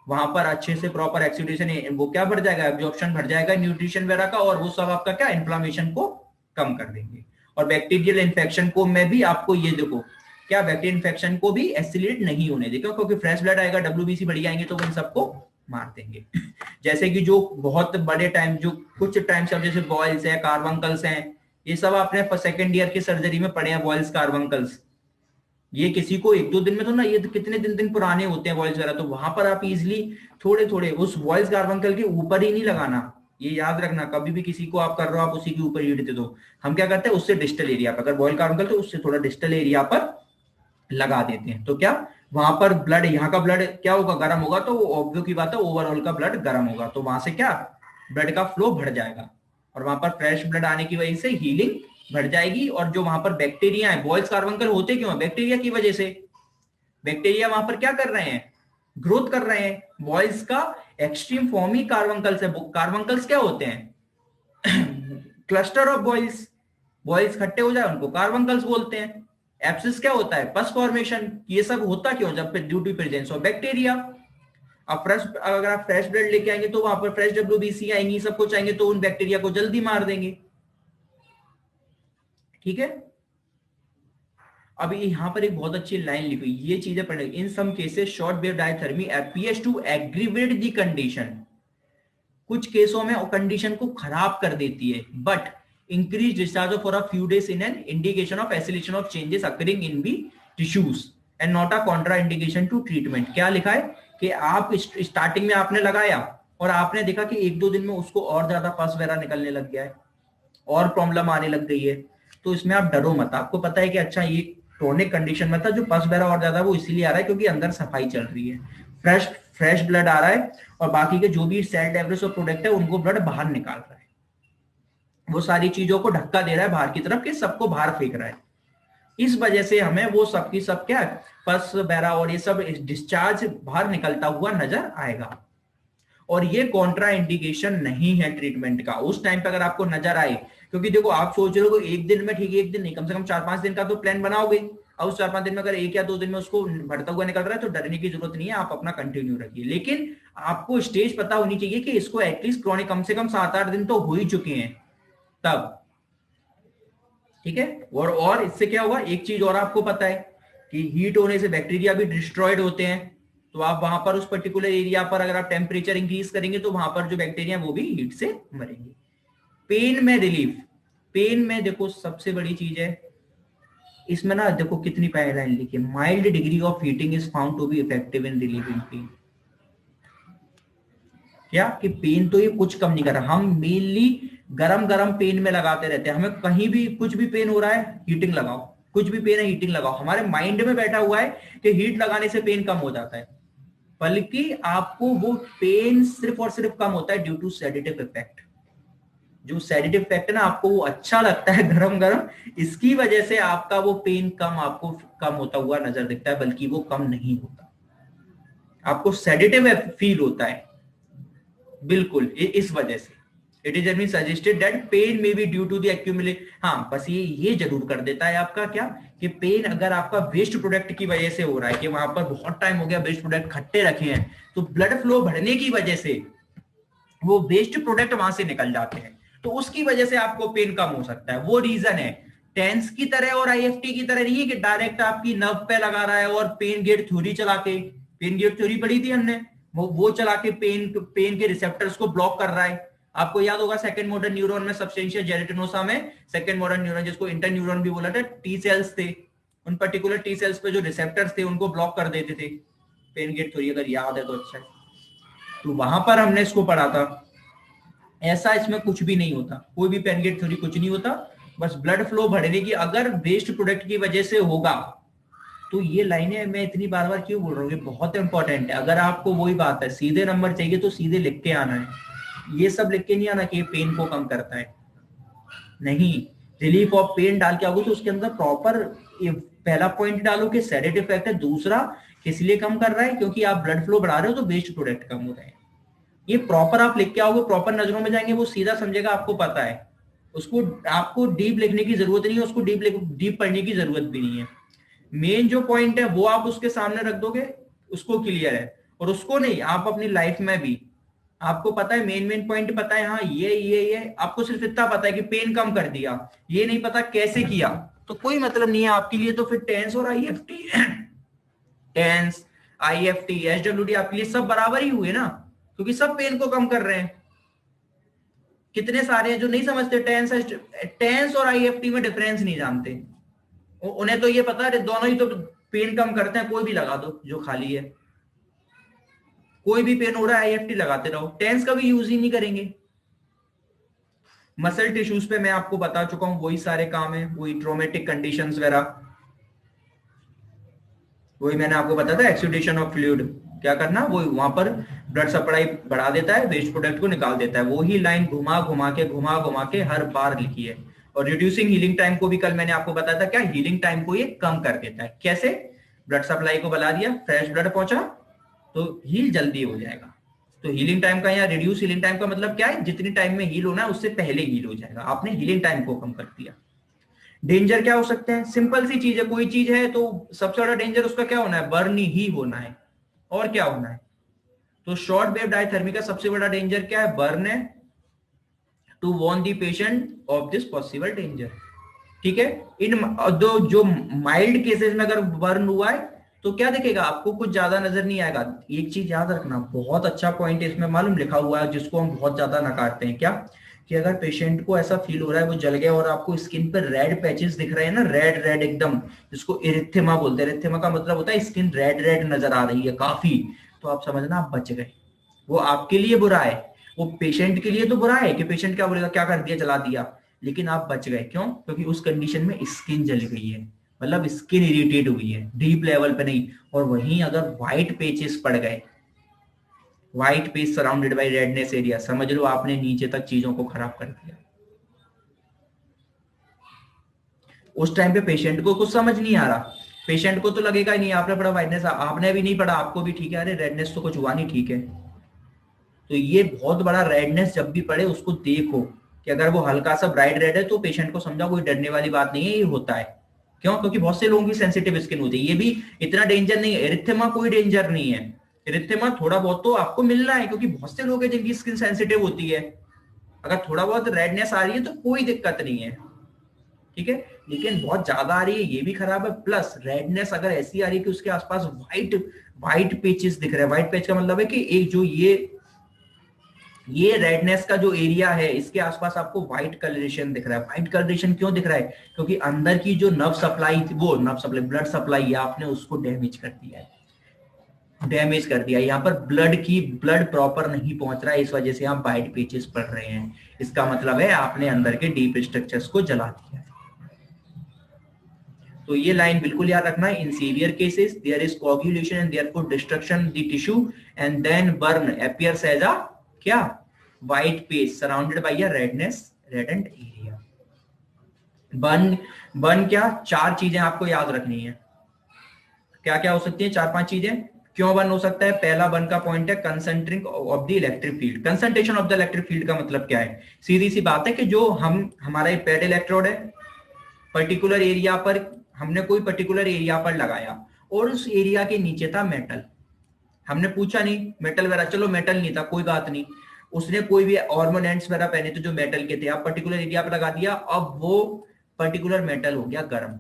वहां पर अच्छे से प्रॉपर एक्सीडेशन, वो क्या बढ़ जाएगा, एब्जॉर्प्शन बढ़ जाएगा न्यूट्रिशन वगैरह का, और वो सब आपका क्या, इन्फ्लामेशन को कम कर देंगे। और बैक्टीरियल इन्फेक्शन को मैं भी आपको ये देखो, क्या बैक्टीरियल इन्फेक्शन को भी एसिलेट नहीं होने देगा, क्योंकि फ्रेश ब्लड आएगा, डब्ल्यूबीसी बढ़ जाएंगे तो वो इन सबको मार देंगे। जैसे कि जो बहुत बड़े टाइम, जो कुछ टाइम से, जैसे बॉयल्स है, कार्बंकल्स हैं, ये सब आपने सेकेंड ईयर की सर्जरी में पढ़े हैं, बॉयल्स कार्बंकल्स। ये किसी को एक दो दिन में तो ना, ये तो कितने दिन दिन पुराने होते हैं वॉइस वगैरह, तो वहां पर आप इजिली थोड़े थोड़े उस वॉइस कार्बंकल के ऊपर ही नहीं लगाना। ये याद रखना, कभी भी किसी को आप कर रहे हो आप उसी के ऊपर हीट दे दो। हम क्या करते हैं, उससे डिस्टल एरिया पर, अगर बॉयल कार्बंकल तो उससे थोड़ा डिस्टल एरिया पर लगा देते हैं, तो क्या वहां पर ब्लड, यहाँ का ब्लड क्या होगा, गर्म होगा, तो वो ऑब्वियस की बात है ओवरऑल का ब्लड गर्म होगा, तो वहां से क्या ब्लड का फ्लो बढ़ जाएगा, और वहां पर फ्रेश ब्लड आने की वजह से हीलिंग बढ़ जाएगी। और जो वहां पर बैक्टीरिया है, बॉयल्स कार्बंकल होते क्यों है, बैक्टीरिया की वजह से। बैक्टीरिया वहां पर क्या कर रहे हैं, ग्रोथ कर रहे हैं। बॉयल्स का एक्सट्रीम फॉर्म ही कार्बंकल्स है। कार्बंकल्स क्या होते हैं क्लस्टर ऑफ बॉयल्स। बॉयल्स खट्टे हो जाए उनको कार्बंकल्स बोलते हैं। एप्सिस क्या होता है, पस फॉर्मेशन। ये सब होता क्यों, जब due to presence of bacteria. अब फ्रेश, अगर आप फ्रेश ब्लड लेके आएंगे तो वहां पर फ्रेश डब्ल्यूबीसी आएंगी, सब कुछ आएंगे, तो उन बैक्टीरिया को जल्दी मार देंगे। ठीक है। अब यहाँ पर एक बहुत अच्छी लाइन लिखी, ये चीजें पढ़ने, इन some cases short wave diathermy appears to aggravate the condition. कुछ केसों में कंडीशन को खराब कर देती है, but increase discharge for a few days in an indication of acceleration of changes occurring in be tissues and not a contraindication to treatment. क्या लिखा है कि आप स्टार्टिंग में आपने लगाया और आपने देखा कि एक दो दिन में उसको और ज्यादा पस वगैरह निकलने लग गया है और प्रॉब्लम आने लग गई है, तो इसमें आप डरो मत। आपको पता है कि अच्छा ये क्रोनिक कंडीशन में था, जो पस वगैरह और ज्यादा वो इसीलिए आ रहा है क्योंकि अंदर सफाई चल रही है, फ्रेश फ्रेश ब्लड आ रहा है, और बाकी के जो भी सेल डेब्रिस और प्रोडक्ट है उनको ब्लड बाहर निकाल रहा है, वो सारी चीजों को धक्का दे रहा है बाहर की तरफ, कि सबको बाहर फेंक रहा है। इस वजह से हमें वो सबकी सब क्या पस वगैरह और ये सब डिस्चार्ज बाहर निकलता हुआ नजर आएगा। और ये कॉन्ट्रा इंडिकेशन नहीं है ट्रीटमेंट का उस टाइम पे अगर आपको नजर आए, क्योंकि देखो आप सोच रहे हो एक दिन में ठीक है, एक दिन नहीं, कम से कम 4-5 दिन का तो प्लान बनाओगे। और उस 4-5 दिन में अगर एक या दो दिन में उसको बढ़ता हुआ निकल रहा है तो डरने की जरूरत नहीं है, आप अपना कंटिन्यू रखिए। लेकिन आपको स्टेज पता होनी चाहिए कि इसको एटलीस्ट क्रॉनिक कम से कम 7-8 दिन तो हो ही चुके हैं तब। ठीक है। और इससे क्या हुआ, एक चीज और आपको पता है कि हीट होने से बैक्टीरिया भी डिस्ट्रॉयड होते हैं, तो आप वहां पर उस पर्टिकुलर एरिया पर अगर आप टेम्परेचर इंक्रीज करेंगे तो वहां पर जो बैक्टीरिया वो भी हीट से मरेंगे। पेन में रिलीफ, पेन में देखो सबसे बड़ी चीज है इसमें ना, देखो कितनी पहली लाइन लिखी है, mild degree of heating is found to be effective in relieving pain. क्या कि पेन तो ये कुछ कम नहीं कर रहा, हम मेनली गरम गरम पेन में लगाते रहते हैं। हमें कहीं भी कुछ भी पेन हो रहा है हीटिंग लगाओ, कुछ भी पेन है हीटिंग लगाओ, हमारे माइंड में बैठा हुआ है कि हीट लगाने से पेन कम हो जाता है, बल्कि आपको वो पेन सिर्फ और सिर्फ कम होता है ड्यू टू सेडेटिव इफेक्ट। जो सेडेटिव इफेक्ट है ना, आपको वो अच्छा लगता है गरम गरम, इसकी वजह से आपका वो पेन कम, आपको कम होता हुआ नजर दिखता है, बल्कि वो कम नहीं होता, आपको सेडेटिव फील होता है। बिल्कुल इस वजह से it is been suggested that pain may be due to the accumulate. हाँ बस ये जरूर कर देता है आपका क्या, कि पेन अगर आपका वेस्ट प्रोडक्ट की वजह से हो रहा है, कि वहां पर बहुत टाइम हो गया वेस्ट प्रोडक्ट खट्टे रखे हैं, तो ब्लड फ्लो बढ़ने की वजह से वो वेस्ट प्रोडक्ट वहां से निकल जाते हैं, तो उसकी वजह से आपको पेन कम हो सकता है, वो रीजन है। टेंस की तरह और आईएफटी की तरह नहीं है कि डायरेक्ट आपकी नर्व पे लगा रहा है और पेन गेट थ्योरी चला के, पेन गेट थ्योरी पढ़ी थी हमने, वो चला के पेन के रिसेप्टर्स को ब्लॉक कर रहा है। आपको याद होगा सेकंड मोटर न्यूरॉन में, सबस्टेंशिया जेरेटिनोसा में सेकंड मोटर न्यूरॉन, जिसको इंटर न्यूरॉन भी बोला था, टी सेल्स थे, उन पर्टिकुलर टी सेल्स पे जो रिसेप्टर्स थे उनको ब्लॉक कर देते थे। पेन गेट थ्योरी अगर याद है तो अच्छा है, तो वहां पर हमने इसको पढ़ा था। ऐसा इसमें कुछ भी नहीं होता, कोई भी पेन गेट थ्योरी कुछ नहीं होता, बस ब्लड फ्लो बढ़ने की अगर वेस्ट प्रोडक्ट की वजह से होगा, तो ये लाइनें मैं इतनी बार बार क्यों बोल रहा हूँ, ये बहुत इंपॉर्टेंट है। अगर आपको वही बात है, सीधे नंबर चाहिए तो सीधे लिख के आना है, ये सब लिख के नहीं आना कि ये पेन को कम करता है, नहीं। रिलीफ ऑफ पेन डाल के आओगे तो उसके अंदर प्रॉपर पहला पॉइंट डालो कि सेडेटिव इफेक्ट है, दूसरा किस लिए कम कर रहा है, क्योंकि आप ब्लड फ्लो बढ़ा रहे हो तो वेस्ट प्रोडक्ट कम हो रहे हैं। ये प्रॉपर आप लिख के आओगे, प्रॉपर नजरों में जाएंगे, वो सीधा समझेगा, आपको पता है। उसको आपको डीप लिखने की जरूरत नहीं है, उसको डीप पढ़ने की जरूरत भी नहीं है। मेन जो पॉइंट है वो आप उसके सामने रख दोगे, उसको क्लियर है। और उसको नहीं, आप अपनी लाइफ में भी आपको पता है, मेन पॉइंट पता है, हाँ ये आपको सिर्फ इतना पता है कि पेन कम कर दिया, ये नहीं पता कैसे किया, तो कोई मतलब नहीं है आपके लिए। तो फिर टेंस और आईएफटी टेंस आईएफटी एसडब्ल्यूडी आपके लिए सब बराबर ही हुए ना, क्योंकि सब पेन को कम कर रहे हैं। कितने सारे हैं जो नहीं समझते, टेंस और आईएफटी में डिफरेंस नहीं जानते, उन्हें तो ये पता है दोनों ही तो पेन कम करते हैं, कोई भी लगा दो जो खाली है, कोई भी पेन हो रहा है आईएफटी लगाते रहो, टेंस का भी यूज ही नहीं करेंगे। मसल टिश्यूज पे मैं आपको बता चुका हूं, वही सारे काम है, वही ट्रोमेटिक कंडीशंस वगैरह, वही मैंने आपको बताया था एक्सुडेशन ऑफ फ्लूइड क्या करना, वो वहां पर ब्लड सप्लाई बढ़ा देता है, वेस्ट प्रोडक्ट को निकाल देता है। वही लाइन घुमा घुमा के हर बार लिखी है। और रिड्यूसिंग हीलिंग टाइम को भी कल मैंने आपको बताया था, क्या हीलिंग टाइम को ये कम कर देता है। कैसे? ब्लड सप्लाई को बढ़ा दिया, फ्रेश ब्लड पहुंचा तो हील जल्दी हो जाएगा। तो हीलिंग टाइम का या रिड्यूस हीलिंग टाइम का मतलब क्या है, जितनी टाइम में हील होना है उससे पहले हील हो जाएगा, आपने हीलिंग टाइम को कम कर दिया। डेंजर क्या हो सकते हैं? सिंपल सी चीज है, कोई चीज है तो सबसे बड़ा डेंजर उसका क्या होना है, बर्न ही होना है, और क्या होना है। तो शॉर्ट वेव डायथर्मी का सबसे बड़ा डेंजर क्या है, बर्न है, to warn the patient of this possible danger. ठीक है, इन दो जो माइल्ड केसेस में अगर बर्न हुआ है तो क्या दिखेगा आपको, कुछ ज्यादा नजर नहीं आएगा। एक चीज याद रखना, बहुत अच्छा पॉइंट इसमें मालूम लिखा हुआ है जिसको हम बहुत ज्यादा नकारते हैं, क्या कि अगर पेशेंट को ऐसा फील हो रहा है वो जल गया और आपको स्किन पर रेड पैचेस दिख रहे हैं ना, रेड रेड एकदम, जिसको इरिथेमा बोलते हैं। इरिथेमा का मतलब होता है स्किन रेड रेड नजर आ रही है काफी, तो आप समझना आप बच गए। वो आपके लिए बुरा है, वो पेशेंट के लिए तो बुरा है कि पेशेंट क्या बोलेगा, क्या कर दिया, जला दिया, लेकिन आप बच गए। क्यों? क्योंकि उस कंडीशन में स्किन जल गई है, मतलब स्किन इरिटेट हुई है, डीप लेवल पे नहीं। और वहीं अगर व्हाइट पेचेस पड़ गए, white page surrounded bye redness area, समझ लो आपने नीचे तक चीजों को खराब कर दिया। उस टाइम पे पेशेंट को कुछ समझ नहीं आ रहा, पेशेंट को तो लगेगा नहीं, आपने पढ़ा व्हाइटनेस, आपने भी नहीं पढ़ा, आपको भी ठीक है, अरे रेडनेस तो कुछ हुआ नहीं, ठीक है। तो ये बहुत बड़ा रेडनेस जब भी पड़े उसको देखो कि अगर वो हल्का सा ब्राइट रेड है तो पेशेंट को समझा कोई डरने वाली बात नहीं है, ये होता है। क्यों? क्योंकि बहुत से लोगों की सेंसिटिव स्किन होती है, ये भी इतना डेंजर नहीं है। एरिथेमा कोई डेंजर नहीं है, एरिथेमा थोड़ा बहुत तो आपको मिल रहा है क्योंकि बहुत से लोग हैं जिनकी स्किन सेंसिटिव होती है। अगर थोड़ा बहुत रेडनेस आ रही है तो कोई दिक्कत नहीं है, ठीक है। लेकिन बहुत ज्यादा आ रही है ये भी खराब है, प्लस रेडनेस अगर ऐसी आ रही है कि उसके आसपास व्हाइट व्हाइट पेचेस दिख रहे हैं। व्हाइट पेच का मतलब है कि एक जो ये रेडनेस का जो एरिया है इसके आसपास आपको व्हाइट कलरेशन दिख रहा है। व्हाइट कलरेशन क्यों दिख रहा है? क्योंकि अंदर की जो नर्व सप्लाई थी, वो नर्व सप्लाई ब्लड सप्लाई है, आपने उसको डैमेज कर दिया है, डैमेज कर दिया। यहाँ पर ब्लड प्रॉपर नहीं पहुंच रहा है, इस वजह से आप व्हाइट पेचेस पड़ रहे हैं। इसका मतलब है आपने अंदर के डीप स्ट्रक्चर्स को जला दिया है। तो ये लाइन बिल्कुल याद रखना है, in severe cases there is coagulation and therefore destruction the tissue and then burn appears as a क्या, white page surrounded by a reddened area. Burn क्या, चार चीजें आपको याद रखनी है। क्या क्या हो सकती है? चार पांच चीजें। क्यों बर्न हो सकता है? पहला बर्न का पॉइंट है concentrating of the electric field. Concentration of the electric field का मतलब क्या है? सीधी सी बात है कि जो हमारा पेड इलेक्ट्रोड है, पर्टिकुलर एरिया पर हमने कोई पर्टिकुलर एरिया पर लगाया और उस एरिया के नीचे था मेटल। हमने पूछा नहीं मेटल वगैरह, चलो मेटल नहीं था कोई बात नहीं, उसने कोई भी ऑर्नामेंट्स वगैरह पहने थे जो मेटल के थे, आप पर्टिकुलर एरिया पर लगा दिया, अब वो पर्टिकुलर मेटल हो गया गर्म।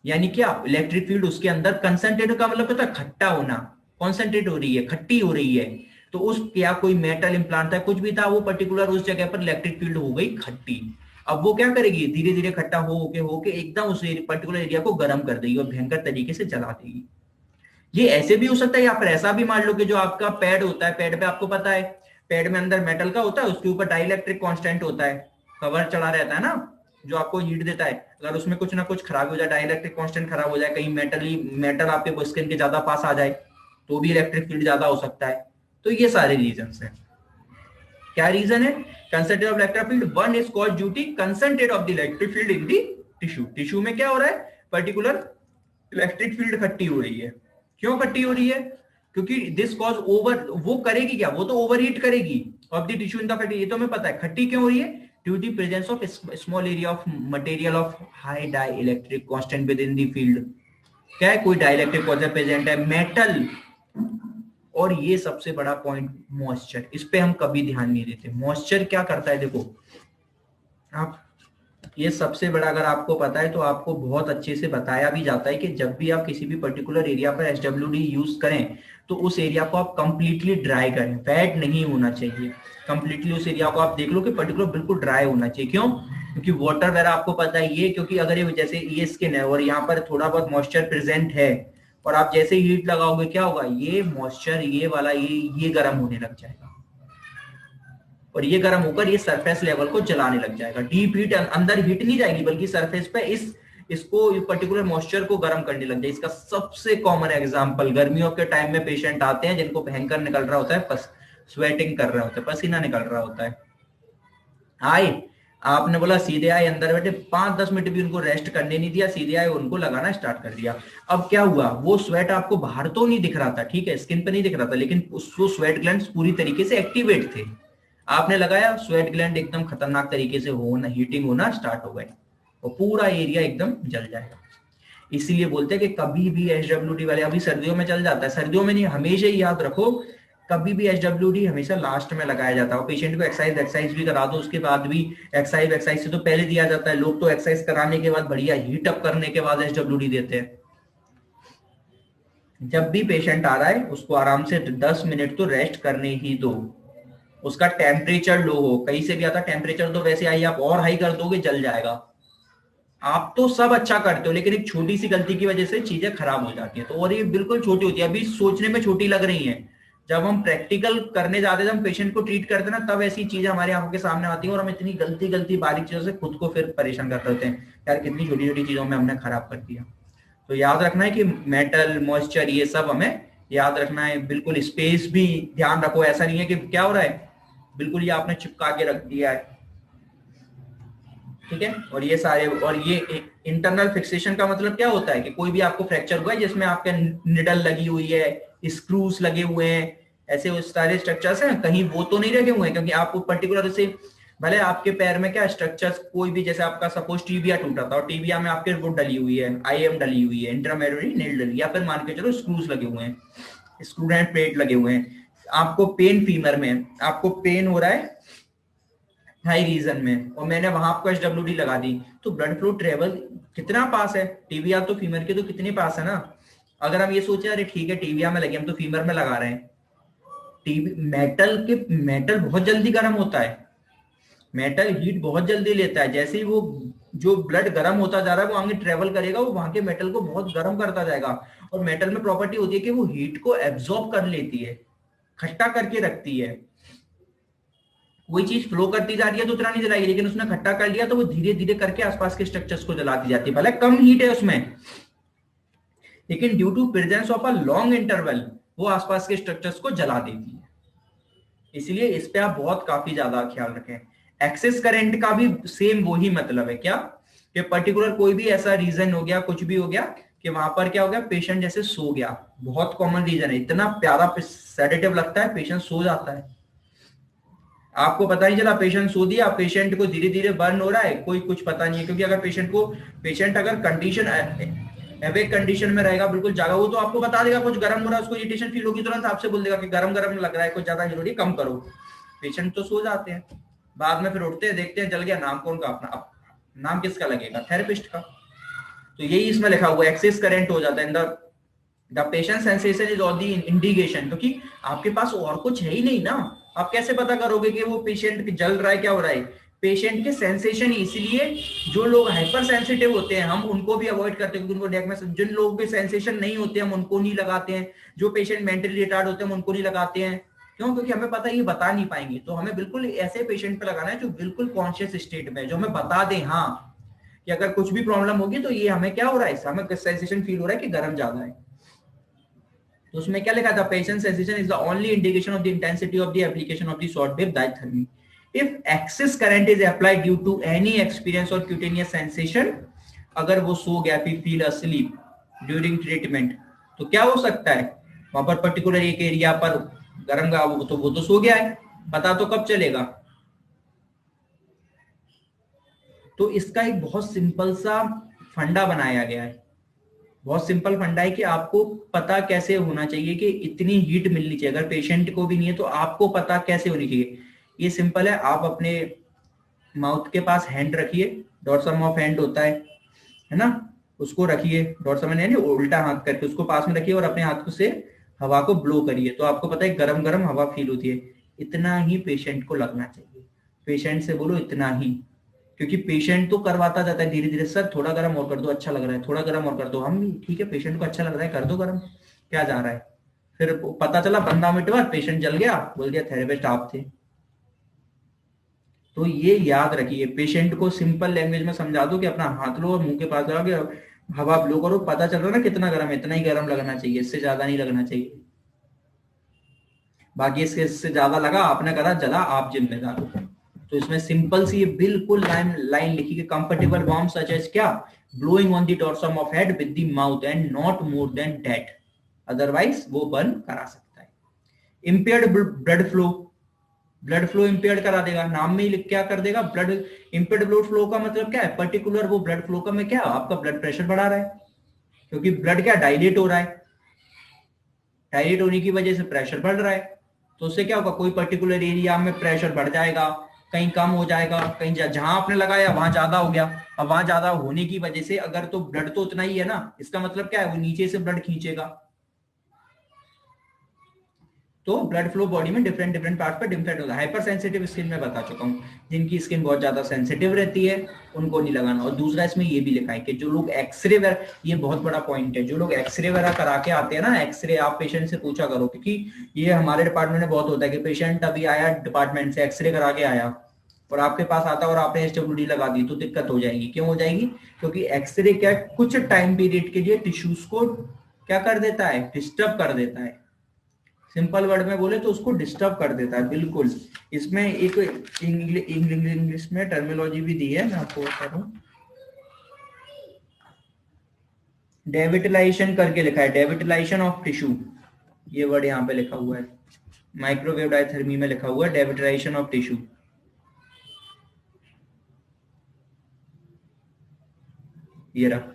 यानी क्या, इलेक्ट्रिक फील्ड उसके अंदर कंसंट्रेट का मतलब होता है खट्टा होना, कॉन्सेंट्रेट हो रही है, खट्टी हो रही है। तो उस क्या कोई मेटल इंप्लांट था, कुछ भी था, वो पर्टिकुलर उस जगह पर इलेक्ट्रिक फील्ड हो गई खट्टी। अब वो क्या करेगी, धीरे धीरे खट्टा होके एकदम उस पर्टिकुलर एरिया को गर्म कर देगी और भयंकर तरीके से जला देगी। ये ऐसे भी हो सकता है, या फिर ऐसा भी मान लो कि जो आपका पैड होता है, पैड पे आपको पता है पैड में अंदर मेटल का होता है, उसके ऊपर डाइलेक्ट्रिक कांस्टेंट होता है, कवर चढ़ा रहता है ना, जो आपको हीट देता है। अगर उसमें कुछ ना कुछ खराब हो जाए, डाइलेक्ट्रिक कांस्टेंट खराब हो जाए, कहीं मेटल आपके स्किन के ज्यादा पास आ जाए तो भी इलेक्ट्रिक फील्ड ज्यादा हो सकता है। तो ये सारे रीजन है। क्या रीजन है? Concentrate of electric field, one is called duty concentrate of the electric field in the tissue. Tissue में क्या हो रहा है, पर्टिकुलर इलेक्ट्रिक फील्ड खट्टी हो रही है। क्यों खट्टी हो रही है? क्योंकि दिस कॉज ओवर, वो करेगी क्या, वो तो ओवरहीट करेगी of the tissue in the fatty, ये तो हमें पता है। खट्टी क्यों हो रही है? Due to presence of small area of material of high dielectric constant within the field. क्या है, कोई डाइलेक्ट्रिक कॉन्स्टेंट प्रेजेंट है, मेटल। और ये सबसे बड़ा पॉइंट मॉइस्चर, इस पे हम कभी ध्यान नहीं देते। मॉइस्चर क्या करता है, देखो आप, ये सबसे बड़ा अगर आपको पता है तो आपको बहुत अच्छे से बताया भी जाता है कि जब भी आप किसी भी पर्टिकुलर एरिया पर SWD यूज करें तो उस एरिया को आप कंप्लीटली ड्राई करें, वेट नहीं होना चाहिए। कंप्लीटली उस एरिया को आप देख लो कि पर्टिकुलर बिल्कुल ड्राई होना चाहिए। क्यों? क्योंकि वाटर वगैरह आपको पता है ये, क्योंकि अगर ये जैसे ये स्किन है और यहाँ पर थोड़ा बहुत मॉइस्चर प्रेजेंट है और आप जैसे ही हीट लगाओगे क्या होगा, ये मॉइस्चर ये वाला ये गर्म होने लग जाएगा, और ये गर्म होकर ये सरफेस लेवल को जलाने लग जाएगा। डीप हीट अंदर हीट नहीं जाएगी, बल्कि सरफेस पे इसको पर्टिकुलर मॉइस्चर को गर्म करने लग जाए। इसका सबसे कॉमन एग्जांपल, गर्मियों के टाइम में पेशेंट आते हैं जिनको भयंकर निकल रहा होता है, स्वेटिंग कर रहा होता है, पसीना निकल रहा होता है, आए आपने बोला सीधे आए, अंदर बैठे, 5-10 मिनट भी उनको रेस्ट करने नहीं दिया, सीधे आए उनको लगाना स्टार्ट कर दिया। अब क्या हुआ, वो स्वेट आपको बाहर तो नहीं दिख रहा था, ठीक है, स्किन पे नहीं दिख रहा था, लेकिन वो स्वेट ग्लैंड्स पूरी तरीके से एक्टिवेट थे। आपने लगाया, स्वेट ग्लैंड एकदम खतरनाक तरीके से होना, हीटिंग होना स्टार्ट हो गए और पूरा एरिया एकदम जल जाएगा। इसीलिए बोलते हैं कि कभी भी एचडब्ल्यूडी वाले, अभी सर्दियों में चल जाता है, सर्दियों में नहीं, हमेशा ही याद रखो, कभी भी एचडब्ल्यूडी हमेशा लास्ट में लगाया जाता है। पेशेंट को एक्सरसाइज भी करा दो, उसके बाद भी एक्सरसाइज से तो पहले दिया जाता है। लोग तो एक्सरसाइज कराने के बाद बढ़िया हीट अप करने के बाद एचडब्ल्यूडी देते हैं। जब भी पेशेंट आ रहा है उसको आराम से 10 मिनट तो रेस्ट करने ही दो। उसका टेम्परेचर लो हो, कहीं से भी आता टेम्परेचर तो वैसे आई आप और हाई कर दोगे जल जाएगा। आप तो सब अच्छा करते हो, लेकिन एक छोटी सी गलती की वजह से चीजें खराब हो जाती है। तो और ये बिल्कुल छोटी होती है, अभी सोचने में छोटी लग रही है, जब हम प्रैक्टिकल करने जाते हैं, हम पेशेंट को ट्रीट करते हैं ना, तब ऐसी चीजें हमारी आंखों के सामने आती है और हम इतनी गलती बारीक चीजों से खुद को फिर परेशान कर रहे होते हैं, यार कितनी छोटी छोटी चीजों में हमने खराब कर दिया। तो याद रखना है कि मेटल मॉइस्चर ये सब हमें याद रखना है। बिल्कुल स्पेस भी ध्यान रखो, ऐसा नहीं है कि क्या हो रहा है बिल्कुल ये आपने चिपका के रख दिया है, ठीक है। और ये सारे, और ये इंटरनल फिक्सेशन का मतलब क्या होता है कि कोई भी आपको फ्रैक्चर हुआ है जिसमें आपके निडल लगी हुई है, स्क्रूज लगे हुए हैं, ऐसे वो सारे स्ट्रक्चर्स हैं, कहीं वो तो नहीं रखे हुए हैं, क्योंकि आपको पर्टिकुलर से भले आपके पैर में क्या स्ट्रक्चर्स कोई भी, जैसे आपका सपोज टीबिया टूटा था और टीबिया में आपके वो डली हुई है, आईएम डली हुई है, इंट्रामेडुलरी नेल डली, या फिर मान के चलो स्क्रूज लगे हुए हैं, स्क्रू एंड प्लेट लगे हुए हैं, आपको पेन फीमर में, आपको पेन हो रहा है हाई रीजन में, और मैंने वहां आपको एचडब्ल्यूडी लगा दी, तो ब्लड फ्लो ट्रेवल कितना पास है, टीबिया तो फीमर के तो कितने पास है ना। अगर हम ये सोचे अरे ठीक है टीबिया में लगे, हम तो फीमर में लगा रहे हैं, मेटल बहुत जल्दी गर्म होता है, मेटल हीट बहुत जल्दी लेता है, जैसे ही वो जो ब्लड गर्म होता जा रहा है वो आगे ट्रेवल करेगा, वो वहां के मेटल को बहुत गर्म करता जाएगा। और मेटल में प्रॉपर्टी होती है कि वो हीट को एब्जॉर्ब कर लेती है, खट्टा करके रखती है। कोई चीज फ्लो करती जा रही है तो उतना नहीं जलाएगी, लेकिन उसने खट्टा कर लिया तो वो धीरे धीरे करके आसपास के स्ट्रक्चर्स को जलाती जाती है, भले कम हीट है उसमें, लेकिन due to presence of a long interval वो आसपास के स्ट्रक्चर्स को जला देती है। इसलिए इस पे आप बहुत काफी ज्यादा ख्याल रखें। एक्सेस करंट का भी सेम वही मतलब है, क्या कि पर्टिकुलर कोई भी ऐसा रीजन हो गया, कुछ भी हो गया कि वहां पर क्या हो गया, पेशेंट जैसे सो गया, बहुत कॉमन रीजन है, इतना प्यारा सेडेटिव लगता है, पेशेंट सो जाता है, आपको पता नहीं चला, पेशेंट सो दिया, पेशेंट को धीरे धीरे बर्न हो रहा है, कोई कुछ पता नहीं है। क्योंकि अगर पेशेंट अगर कंडीशन एवेक कंडीशन में रहेगा, बिल्कुल जागा, वो तो आपको बता देगा कुछ गर्म हो रहा है, उसको इरिटेशन फील होगी, तुरंत आपसे बोल देगा कि गरम गरम लग रहा है, कुछ ज्यादा जरूरी कम करो। पेशेंट तो सो जाते हैं, बाद में फिर उठते हैं, देखते हैं जल गया, नाम कौन का अपना, नाम किसका लगेगा, थेरेपिस्ट का। तो यही इसमें लिखा हुआ एक्सेस करंट हो जाता है, the patient sensation is all the indication, क्योंकि आपके पास और कुछ है ही नहीं ना, आप कैसे पता करोगे कि वो पेशेंट जल रहा है, क्या हो रहा है, पेशेंट के सेंसेशन ही। इसलिए जो लोग हाइपर सेंसिटिव होते हैं हम उनको भी अवॉइड करते हैं, क्योंकि उनको नेक में, जिन लोगों के सेंसेशन नहीं होते हम उनको नहीं लगाते हैं, जो पेशेंट मेंटली रिटार्ड होते हैं हम उनको नहीं लगाते हैं। क्यों? क्योंकि हमें पता है ये बता नहीं पाएंगे, तो हमें बिल्कुल ऐसे पेशेंट पे लगाना है जो बिल्कुल कॉन्शियस स्टेट में, जो हमें बता दें हाँ कि अगर कुछ भी प्रॉब्लम होगी तो ये हमें क्या हो रहा है, हमें सेंसेशन फील हो रहा है कि गर्म ज्यादा है। तो उसमें क्या लिखा था, patient sensation is the only indication of the intensity of the application of the short wave diathermy. If excess current is applied due to any experience और क्यूटेनियस सेंसेशन, अगर वो सो गया, फील अस्लीप ड्यूरिंग ट्रीटमेंट, तो क्या हो सकता है, वहां पर पर्टिकुलर एक एरिया पर गर्म का वो तो सो गया है, पता तो कब चलेगा। तो इसका एक बहुत सिंपल सा फंडा बनाया गया है, बहुत सिंपल फंडा है कि आपको पता कैसे होना चाहिए कि इतनी हीट मिलनी चाहिए, अगर पेशेंट को भी नहीं है तो आपको पता कैसे होनी चाहिए। ये सिंपल है, आप अपने माउथ के पास हैंड रखिए, डॉर्सम ऑफ हैंड होता है ना, उसको रखिए, डॉर्सम यानी उल्टा हाथ करके उसको पास में रखिए और अपने हाथ से हवा को ब्लो करिए, तो आपको पता है गरम गरम हवा फील होती है। इतना ही पेशेंट को लगना चाहिए, पेशेंट से बोलो इतना ही, क्योंकि पेशेंट तो करवाता जाता है धीरे धीरे, सर थोड़ा गर्म और कर दो, अच्छा लग रहा है, थोड़ा गर्म और कर दो, हम ठीक है पेशेंट को अच्छा लग रहा है कर दो गर्म, क्या जा रहा है। फिर पता चला 15 मिनट बाद पेशेंट जल गया, बोल दिया थेरेपिस्ट आप थे। तो ये याद रखिए, पेशेंट को सिंपल लैंग्वेज में समझा दो कि अपना हाथ लो और मुंह के पास लगाओ कि हवा ब्लो करो, पता चल रहा है ना कितना गर्म है, इतना ही गर्म लगना चाहिए, इससे ज्यादा नहीं लगना चाहिए। बाकी इससे ज्यादा लगा आपने करा जला, आप जिम्मेदार हो। तो इसमें सिंपल सी ये बिल्कुल लाइन लाइन लिखी कि कंफर्टेबल वार्म सच एज क्या, blowing on the dorsum of head with the mouth and not more than that, otherwise वो बर्न करा सकता है। Impaired blood flow, blood flow impaired करा देगा, नाम में ही क्या कर देगा ब्लड। इंपेयर्ड ब्लड फ्लो का मतलब क्या है, पर्टिकुलर वो ब्लड फ्लो का में क्या आपका ब्लड प्रेशर बढ़ा रहा है, क्योंकि ब्लड क्या डायलेट हो रहा है, डायलेट होने की वजह से प्रेशर बढ़ रहा है। तो उससे क्या होगा, कोई पर्टिकुलर एरिया में प्रेशर बढ़ जाएगा, कहीं कम हो जाएगा, कहीं जहां आपने लगाया वहां ज्यादा हो गया। अब वहां ज्यादा होने की वजह से अगर तो ब्लड तो उतना ही है ना, इसका मतलब क्या है वो नीचे से ब्लड खींचेगा। तो ब्लड फ्लो बॉडी में डिफरेंट डिफरेंट पार्ट पर डिफरेंट होता है। हाइपर सेंसिटिव स्किन में बता चुका हूँ, जिनकी स्किन बहुत ज्यादा सेंसिटिव रहती है उनको नहीं लगाना। और दूसरा इसमें ये भी लिखा है कि जो लोग एक्सरे वगैरह, ये बहुत बड़ा पॉइंट है, जो लोग एक्सरे वगैरह करा के आते हैं ना, एक्सरे आप पेशेंट से पूछा करो, क्योंकि ये हमारे डिपार्टमेंट में बहुत होता है कि पेशेंट अभी आया डिपार्टमेंट से एक्सरे करा के आया और आपके पास आता और आपने एसडब्ल्यूडी लगा दी, तो दिक्कत हो जाएगी। क्यों हो जाएगी, क्योंकि एक्सरे क्या कुछ टाइम पीरियड के लिए टिश्यूज को क्या कर देता है, डिस्टर्ब कर देता है। सिंपल वर्ड में बोले तो उसको डिस्टर्ब कर देता है बिल्कुल। इसमें एक इंग्लिश में टर्मिनोलॉजी भी दी है, मैं आपको बता रहा हूँ, डेविटलाइजेशन करके लिखा है, डेविटलाइजेशन ऑफ टिश्यू, ये वर्ड यहाँ पे लिखा हुआ है, माइक्रोवेव डायथर्मी में लिखा हुआ है डेविटलाइजेशन ऑफ टिश्यू। ये रहा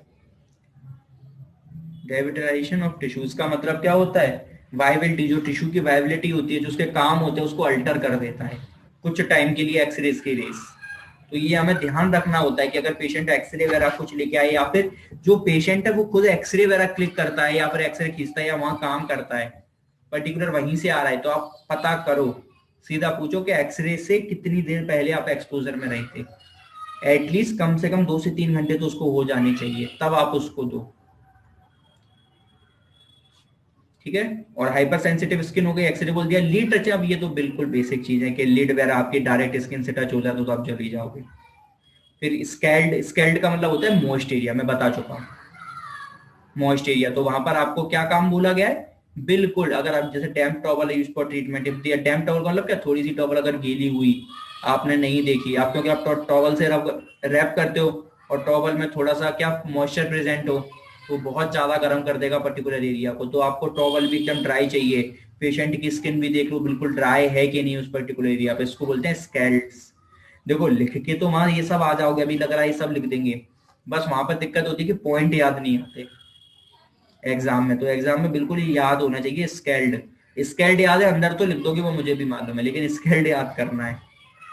डेविटलाइजेशन ऑफ टिश्यू, इसका मतलब क्या होता है, वायबिलिटी, जो टिश्यू की वायबिलिटी होती है, जो उसके काम होते हैं उसको अल्टर कर देता है कुछ टाइम के लिए एक्सरेज की रेस। तो ये हमें ध्यान रखना होता है कि अगर पेशेंट एक्सरे वगैरह कुछ लेके आए, या फिर जो पेशेंट है वो खुद एक्सरे वगैरह क्लिक करता है या फिर एक्सरे खींचता है या वहां काम करता है, पर्टिकुलर वहीं से आ रहा है, तो आप पता करो, सीधा पूछो कि एक्सरे से कितनी देर पहले आप एक्सपोजर में रहे थे। एटलीस्ट कम से कम 2 से 3 घंटे तो उसको हो जाने चाहिए, तब आप उसको दो। ठीक है। और हाइपर सेंसिटिव स्किन हो गई, एक्सरे बोल दिया, लीड टच, अब ये तो बिल्कुल बेसिक चीज है कि लीड वगैरह आपकी डायरेक्ट स्किन से टच हो जाए तो आप जल ही जाओगे। फिर स्कैल्ड, स्कैल्ड का मतलब होता है मॉइस्ट एरिया, मैं बता चुका हूँ मॉइस्ट एरिया। तो वहां पर आपको क्या काम बोला गया है, बिल्कुल अगर आप जैसे damp towel use for treatment, damp towel का मतलब क्या, थोड़ी सी टॉवल अगर गीली हुई आपने नहीं देखी, आप क्योंकि आप टॉवल से रैप करते हो और टॉवल में थोड़ा सा क्या मॉइस्चर प्रेजेंट हो, तो बहुत ज्यादा गर्म कर देगा पर्टिकुलर एरिया को। तो आपको टॉवल भी एकदम ड्राई चाहिए, पेशेंट की स्किन भी देख लो बिल्कुल ड्राई है कि नहीं उस पर्टिकुलर एरिया पे, इसको बोलते हैं स्कैल्ड्स। देखो लिख के तो वहां ये सब आ जाओगे, अभी लग रहा है ये सब लिख देंगे, बस वहां पर दिक्कत होती है कि पॉइंट याद नहीं आते एग्जाम में। तो एग्जाम में बिल्कुल याद होना चाहिए स्केल्ड, स्केल्ड याद है, अंदर तो लिख दोगे वो मुझे भी मालूम है, लेकिन स्केल्ड याद करना है।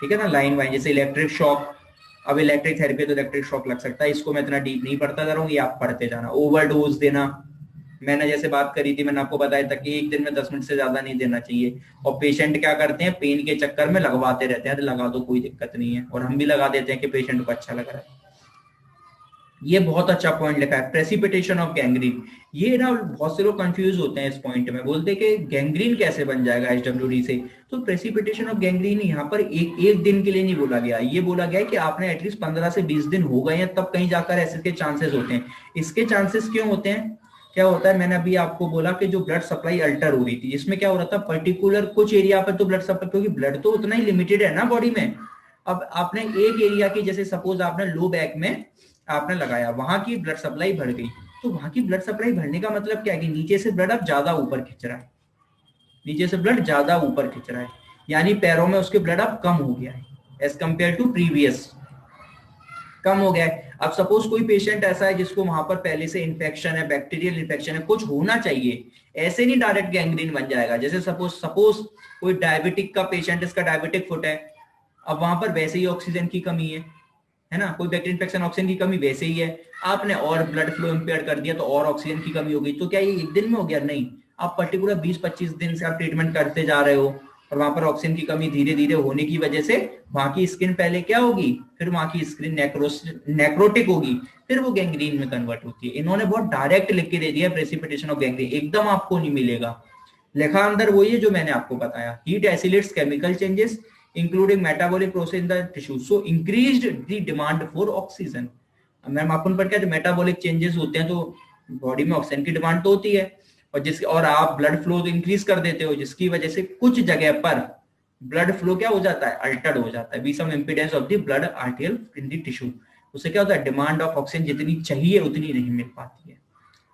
ठीक है ना, लाइन वाइन, जैसे इलेक्ट्रिक शॉक, अब इलेक्ट्रिक थेरेपी तो इलेक्ट्रिक शॉक लग सकता है, इसको मैं इतना डीप नहीं पढ़ता जा रहा हूँ, ये आप पढ़ते जाना। ओवरडोज देना, मैंने जैसे बात करी थी, मैंने आपको बताया था कि एक दिन में 10 मिनट से ज्यादा नहीं देना चाहिए। और पेशेंट क्या करते हैं, पेन के चक्कर में लगवाते रहते हैं, तो लगा दो कोई दिक्कत नहीं है, और हम भी लगा देते हैं कि पेशेंट को अच्छा लग रहा है। ये बहुत अच्छा पॉइंट लिखा है, प्रेसिपिटेशन ऑफ गैंग्रीन। ये ना बहुत से लोग कंफ्यूज होते हैं इस पॉइंट में, बोलते हैं कि गैंग्रीन कैसे बन जाएगा एचडब्ल्यूडी से। तो प्रेसिपिटेशन ऑफ गैंग्रीन यहाँ पर एक दिन के लिए नहीं बोला गया, ये बोला गया है कि आपने एटलीस्ट 15 से 20 दिन हो गए हैं तब कहीं जाकर ऐसे के चांसेस होते हैं। इसके चांसेस क्यों होते हैं, क्या होता है, मैंने अभी आपको बोला कि जो ब्लड सप्लाई अल्टर हो रही थी, इसमें क्या हो रहा था, पर्टिकुलर कुछ एरिया पर तो ब्लड सप्लाई, क्योंकि ब्लड तो उतना ही लिमिटेड है ना बॉडी में। अब आपने एक एरिया की, जैसे सपोज आपने लो बैक में आपने लगाया, वहां की ब्लड सप्लाई बढ़ गई, तो वहां की ब्लड सप्लाई बढ़ने का मतलब क्या है कि नीचे से ब्लड अब ज्यादा ऊपर खिंच रहा है, नीचे से ब्लड ज्यादा ऊपर खिंच रहा है, यानी पैरों में उसके ब्लड अब कम हो गया है एज कंपेयर टू प्रीवियस, कम हो गया है। अब सपोज कोई पेशेंट ऐसा है जिसको वहां पर पहले से इन्फेक्शन है, बैक्टीरियल इन्फेक्शन है, कुछ होना चाहिए, ऐसे नहीं डायरेक्ट गैंग्रीन बन जाएगा। जैसे सपोज सपोज कोई डायबिटिक का पेशेंट, इसका डायबिटिक फुट है, अब वहां पर वैसे ही ऑक्सीजन की कमी है ना, कोई बैक्टीरियल इन्फेक्शन, ऑक्सीजन की कमी वैसे ही है, आपने और ब्लड फ्लो इंपेयर कर दिया तो और ऑक्सीजन की कमी हो गई, तो क्या ये एक दिन में हो गया, नहीं, आप पर्टिकुलर 20-25 दिन से आप ट्रीटमेंट करते जा रहे हो, और वहां पर ऑक्सीजन की कमी धीरे धीरे होने की वजह से वहां की स्किन पहले क्या होगी, फिर वहां की स्किन नेक्रोटिक होगी, फिर वो गैंग्रीन में कन्वर्ट होती है। इन्होंने बहुत डायरेक्ट लिख के दे दिया प्रेसिपिटेशन ऑफ गैंग्रीन, एकदम आपको नहीं मिलेगा। लिखा अंदर वही है जो मैंने आपको बताया, heat accelerates chemical changes including metabolic process in the tissue so increased the demand for oxygen. Ma'am अपन पर क्या मेटाबॉलिक चेंजेस होते हैं तो बॉडी में ऑक्सीजन की डिमांड तो होती है, और आप ब्लड फ्लो तो इंक्रीज कर देते हो, जिसकी वजह से कुछ जगह पर ब्लड फ्लो क्या हो जाता है, अल्टर्ड हो जाता है, be some impedance of the blood arterial in the tissue. उससे क्या होता है, डिमांड ऑफ ऑक्सीजन जितनी चाहिए उतनी नहीं मिल पाती है,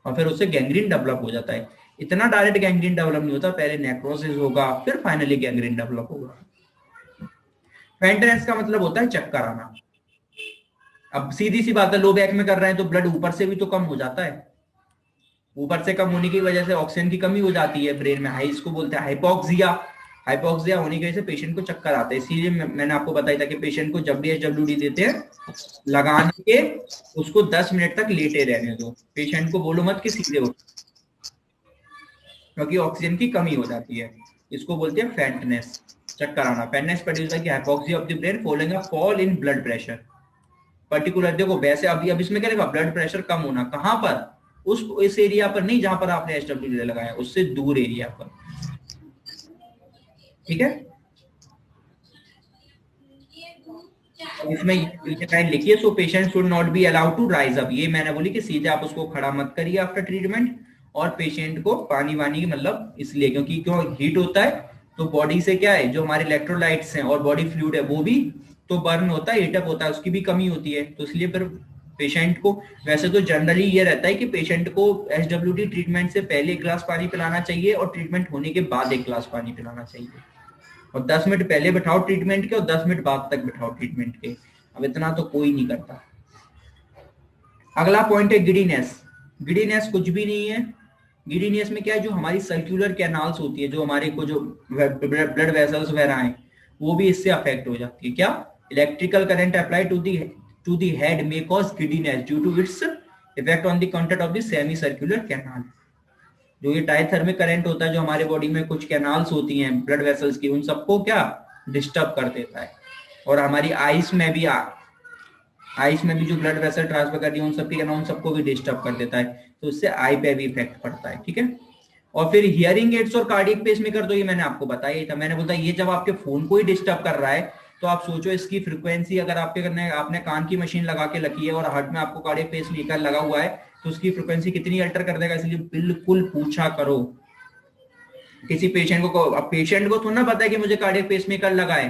और फिर उससे गैंग्रीन डेवलप हो जाता है। इतना डायरेक्ट गैंग्रीन डेवलप नहीं होता, पहले नेक्रोसिस होगा फिर फाइनली गैंग्रीन डेवलप होगा। फेंटेनेस का मतलब होता है चक्कर आना। अब सीधी सी बात है, लो बैक में कर रहे हैं तो ब्लड ऊपर से भी तो कम हो जाता है, ऊपर से कम होने की वजह से ऑक्सीजन की कमी हो जाती है ब्रेन में, हाई इसको बोलते हैं हाइपोक्सिया। हाइपोक्सिया होने की वजह से पेशेंट को चक्कर आता है। इसीलिए मैंने आपको बताया था कि पेशेंट को जब भी एचडब्ल्यूडी देते हैं लगाने के उसको 10 मिनट तक लेटे रहने दो, पेशेंट को बोलो मत कि सीधे उठ, क्योंकि ऑक्सीजन की कमी हो जाती है। इसको बोलते हैं फेंटनेस, चक्कर आना। Faintness produce by hypoxia of the brain following a fall in blood pressure. Particular देखो वैसे अभी अब इसमें क्या लिखा, ब्लड प्रेशर कम होना, कहां पर, इस एरिया पर नहीं जहां पर आपने एचडब्ल्यूडी लगाया, उससे दूर एरिया पर, ठीक है। इसमें ये लाइन लिखिए, so patient should not be allowed to rise up. ये मैंने बोली कि सीधे आप उसको खड़ा मत करिए आफ्टर ट्रीटमेंट, और पेशेंट को पानी वानी मतलब इसलिए क्योंकि क्यों हीट होता है तो बॉडी से क्या है, जो हमारे इलेक्ट्रोलाइट्स हैं और बॉडी फ्लूइड है वो भी तो बर्न होता है, हीटअप होता है, उसकी भी कमी होती है। तो इसलिए फिर पेशेंट को, वैसे तो जनरली ये रहता है कि पेशेंट को एचडब्ल्यूडी ट्रीटमेंट से पहले 1 ग्लास पानी पिलाना चाहिए और ट्रीटमेंट होने के बाद 1 ग्लास पानी पिलाना चाहिए, और 10 मिनट पहले बिठाओ ट्रीटमेंट के और 10 मिनट बाद तक बिठाओ ट्रीटमेंट के। अब इतना तो कोई नहीं करता। अगला पॉइंट है गिडीनेस। गिडीनेस कुछ भी नहीं है। गिडीनेस में क्या है, जो हमारी सर्कुलर कैनाल्स होती है, जो हमारे को जो ब्लड वेसल्स वगैरह हैं वो भी इससे अफेक्ट हो जाती है। क्या, electrical current apply to the head may cause giddiness due to its effect on the content of the semi circular canal. जो ये डायथर्मिक करंट होता है, जो हमारे बॉडी में कुछ कैनाल्स होती हैं ब्लड वेसल्स की, उन सबको क्या डिस्टर्ब कर देता है। और हमारी आइस में भी जो ब्लड वेसल ट्रांसफर कर रही है उन सबकी क्या, उन सबको भी डिस्टर्ब कर देता है, तो इससे आई पे भी इफेक्ट पड़ता है, ठीक है। और फिर हियरिंग एड्स और कार्डियक पेसमेकर, तो ये मैंने आपको बताया ही था। मैंने बोला ये जब आपके फोन को ही डिस्टर्ब कर रहा है तो आप सोचो इसकी फ्रीक्वेंसी, अगर आपने कान की मशीन लगा के रखी है और हार्ट में आपको कार्डियक पेसमेकर लगा हुआ है तो उसकी फ्रीक्वेंसी कितनी अल्टर कर देगा। इसलिए बिल्कुल पूछा करो किसी पेशेंट को। अब पेशेंट को थोड़ा ना पता है कि मुझे कार्डियक पेसमेकर लगा है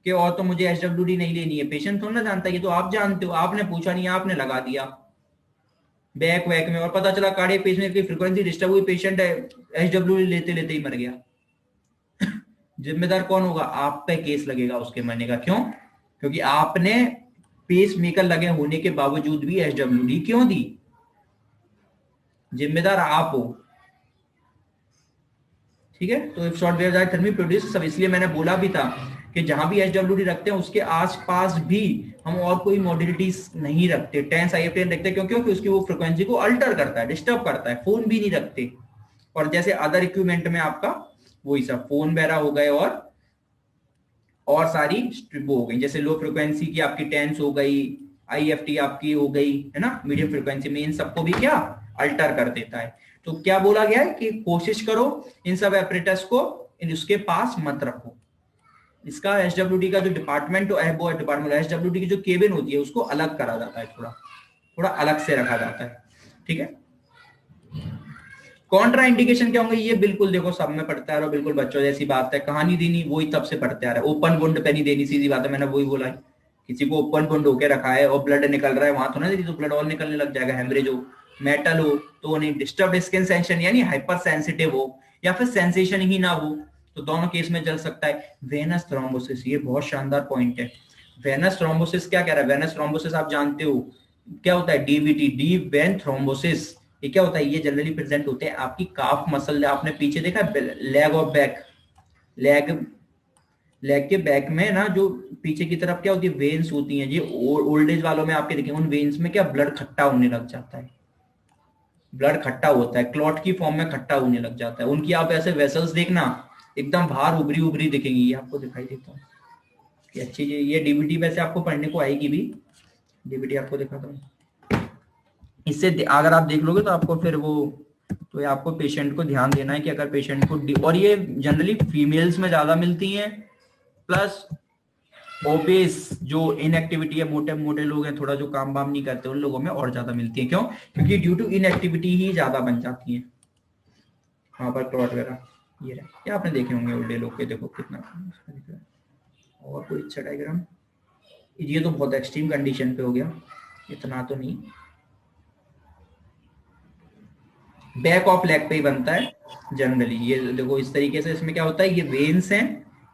कि और तो मुझे एचडब्ल्यूडी नहीं लेनी है, पेशेंट थोड़ा ना जानता है। ये तो आप जानते हो, आपने पूछा नहीं, आपने लगा दिया बैक वैक में और पता चला कार्डियक पेसमेकर की फ्रीक्वेंसी डिस्टर्ब हुई, पेशेंट एचडब्ल्यूडी लेते लेते ही मर गया। जिम्मेदार कौन होगा, आप पे केस लगेगा उसके मरने का। क्यों? क्योंकि आपने पेस मेकर लगे होने के बावजूद भी एचडब्ल्यूडी क्यों दी, जिम्मेदार आप हो, ठीक है। तो if short wave diathermy produce सब, इसलिए मैंने बोला भी था कि जहां भी एचडब्ल्यूडी रखते हैं उसके आसपास भी हम और कोई मॉड्यूलिटीज नहीं रखते, टेंस आईएफटीएन रखते हैं। क्योंकि उसकी वो फ्रीक्वेंसी को अल्टर करता है, डिस्टर्ब करता है। फोन भी नहीं रखते। और जैसे अदर इक्विपमेंट में आपका वही सब फोन वगैरह हो गए और सारी वो हो गई, जैसे लो फ्रिक्वेंसी की आपकी टेंस हो गई, आईएफटी आपकी हो गई, है ना, मीडियम फ्रिक्वेंसी में, इन सबको भी क्या अल्टर कर देता है। तो क्या बोला गया है कि कोशिश करो इन सब एपरेटस को उसके पास मत रखो। इसका एचडब्ल्यूडी का जो डिपार्टमेंट वो डिपार्टमेंट एचडब्ल्यूडी की जो केबिन होती है उसको अलग करा जाता है, थोड़ा अलग से रखा जाता है, ठीक है। कॉन्ट्रा इंडिकेशन क्या होंगे, ये बिल्कुल देखो सब में पढ़ते आ रहा हो, बिल्कुल बच्चों जैसी बात है। कहानी देनी वही तब से पढ़ते आ रहा है। ओपन वुंड पे नहीं देनी, सीधी बात है, मैंने वही बोला है। किसी को ओपन वुंड होके रखा है और ब्लड निकल रहा है, वहां तो नहीं, तो ब्लड और निकलने लग जाएगा। हेमरेज हो, मेटल हो तो नहीं, डिस्टर्ब स्किन सेंशन यानी हाइपर सेंसिटिव हो, या फिर सेंसेशन ही ना हो, तो दोनों केस में जल सकता है। वेनस थ्रोम्बोसिस, ये बहुत शानदार पॉइंट है। वेनस थ्रोम्बोसिस क्या कह रहा है, वेनस थ्रोम्बोसिस आप जानते हो क्या होता है, डीवीटी, डीप वेन थ्रोम्बोसिस। ये क्या होता है, ये जनरली प्रेजेंट होते हैं आपकी काफ मसल, आपने पीछे देखा लेग और बैक, लेग के बैक में ना जो पीछे की तरफ क्या होती है, वेन्स होती हैं। ये ओल्ड एज वालों में आपके देखें, उन वेन्स में क्या ब्लड खट्टा होने लग जाता है, ब्लड खट्टा होता है, क्लॉट की फॉर्म में खट्टा होने लग जाता है। उनकी आप ऐसे वेसल्स देखना, एकदम बाहर उभरी उभरी दिखेंगी, ये आपको दिखाई देता हूँ ये अच्छी, ये डीबीटी वैसे आपको पढ़ने को आएगी भी, डीबीटी आपको दिखाता हूँ। इससे अगर आप देख लोगे तो आपको फिर वो, तो ये आपको पेशेंट को ध्यान देना है कि अगर पेशेंट को, और ये जनरली फीमेल्स में ज्यादा मिलती हैं, प्लस ओबेस जो इनएक्टिविटी है, मोटे मोटे लोग हैं, थोड़ा जो काम वाम नहीं करते, उन लोगों में और ज्यादा मिलती है। क्यों? क्योंकि ड्यू टू इनएक्टिविटी ही ज्यादा बन जाती है वहां पर क्लॉट वगैरह। ये रहा, ये आपने देखे होंगे ओल्डे लोग के, देखो कितना। और कोई अच्छा डायग्राम, ये तो बहुत एक्सट्रीम कंडीशन पे हो गया, इतना तो नहीं। बैक ऑफ लेग पे ही बनता है जनरली, ये देखो इस तरीके से। इसमें क्या होता है, ये वेन्स हैं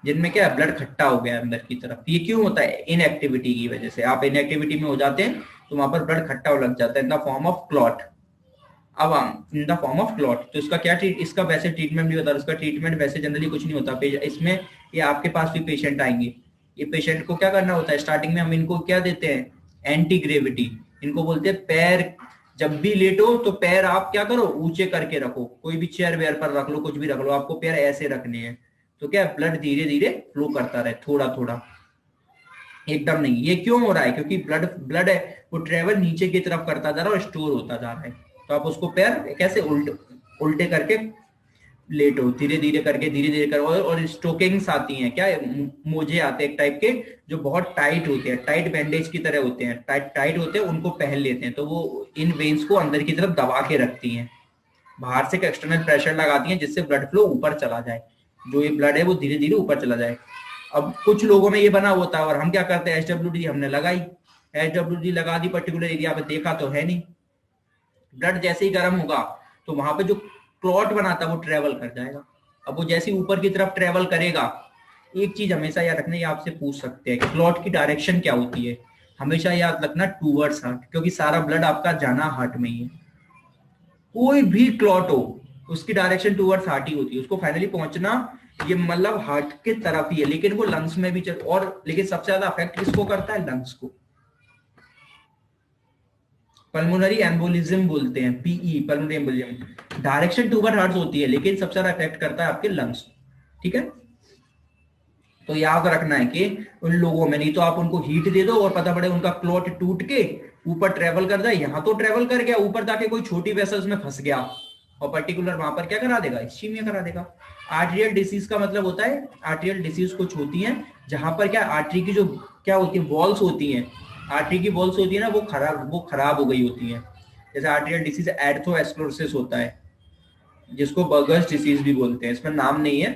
जिनमें क्या ब्लड खट्टा हो गया अंदर की तरफ। ये क्यों होता है? इनएक्टिविटी की वजह से। आप इनएक्टिविटी में हो जाते हैं तो वहां पर ब्लड खट्टा लग जाता है in the form of clot. अब in the form of clot, तो इसका क्या इसका वैसे ट्रीटमेंट नहीं होता, इसका ट्रीटमेंट वैसे जनरली कुछ नहीं होता। इसमें ये आपके पास भी पेशेंट आएंगे, ये पेशेंट को क्या करना होता है, स्टार्टिंग में हम इनको क्या देते हैं, एंटी ग्रेविटी। इनको बोलते हैं पैर, जब भी लेटो तो पैर आप क्या करो, ऊंचे करके रखो, कोई भी चेयर वेयर पर रख लो, कुछ भी रख लो, आपको पैर ऐसे रखने हैं। तो क्या ब्लड धीरे धीरे फ्लो करता रहे, थोड़ा थोड़ा, एकदम नहीं। ये क्यों हो रहा है? क्योंकि ब्लड ब्लड है वो ट्रेवल नीचे की तरफ करता जा रहा है और स्टोर होता जा रहा है। तो आप उसको पैर कैसे उल्टे करके लेटो, धीरे धीरे करके, धीरे धीरे कर। और स्टोकिंग्स आती हैं, क्या मोजे आते हैं एक टाइप के, जो बहुत टाइट होते हैं, टाइट बैंडेज की तरह होते हैं, टाइट होते हैं, उनको पहन लेते हैं। तो वो इन वेन्स को अंदर की तरफ दबा के रखती हैं, बाहर से एक्सटर्नल प्रेशर लगाती हैं जिससे ब्लड फ्लो ऊपर चला जाए, जो ये ब्लड है वो धीरे धीरे ऊपर चला जाए। अब कुछ लोगों में ये बना होता है और हम क्या करते हैं, HWD हमने लगाई, HWD लगा दी पर्टिकुलर एरिया पे, देखा तो है नहीं। ब्लड जैसे ही गर्म होगा तो वहां पे जो क्लॉट बना था वो ट्रेवल कर जाएगा। अब वो जैसे ऊपर की तरफ ट्रेवल करेगा, एक चीज हमेशा याद रखना, ये आपसे पूछ सकते हैं कि क्लॉट की डायरेक्शन क्या होती है। हमेशा याद रखना टूवर्ड्स हार्ट, क्योंकि सारा ब्लड आपका जाना हार्ट में ही है। कोई भी क्लॉट हो उसकी डायरेक्शन टूवर्ड्स हार्ट ही होती है, उसको फाइनली पहुंचना ये मतलब हार्ट के तरफ ही है। लेकिन वो लंग्स में भी और लेकिन सबसे ज्यादा अफेक्ट किसको करता है? लंग्स को। पल्मोनरी एम्बोलिज्म बोलते हैं, PE, pulmonary embolism. Direction toward heart होती है लेकिन सबसे ज्यादा अफेक्ट करता है आपके लंग्स। ठीक है, तो याद रखना है कि उन लोगों में, नहीं तो आप उनको हीट दे दो और पता पड़े उनका क्लॉट टूट के ऊपर ट्रेवल कर जाए, यहां तो ट्रेवल कर गया, ऊपर जाके कोई छोटी वेसल्स में फंस गया और पर्टिकुलर वहां पर क्या करा देगा, इस्कीमिया करा देगा। आर्टेरियल डिसीज का मतलब होता है, आर्टेरियल डिसीज कुछ होती है जहां पर क्या आर्टरी की जो क्या होती है, वॉल्स होती हैं, आर्टरी की वॉल्स होती है ना, वो खराब हो गई होती है। जैसे आर्टेरियल डिसीज एर्थरोस्क्लेरोसिस होता है, जिसको बर्गर्स डिसीज भी बोलते हैं, इसमें नाम नहीं है,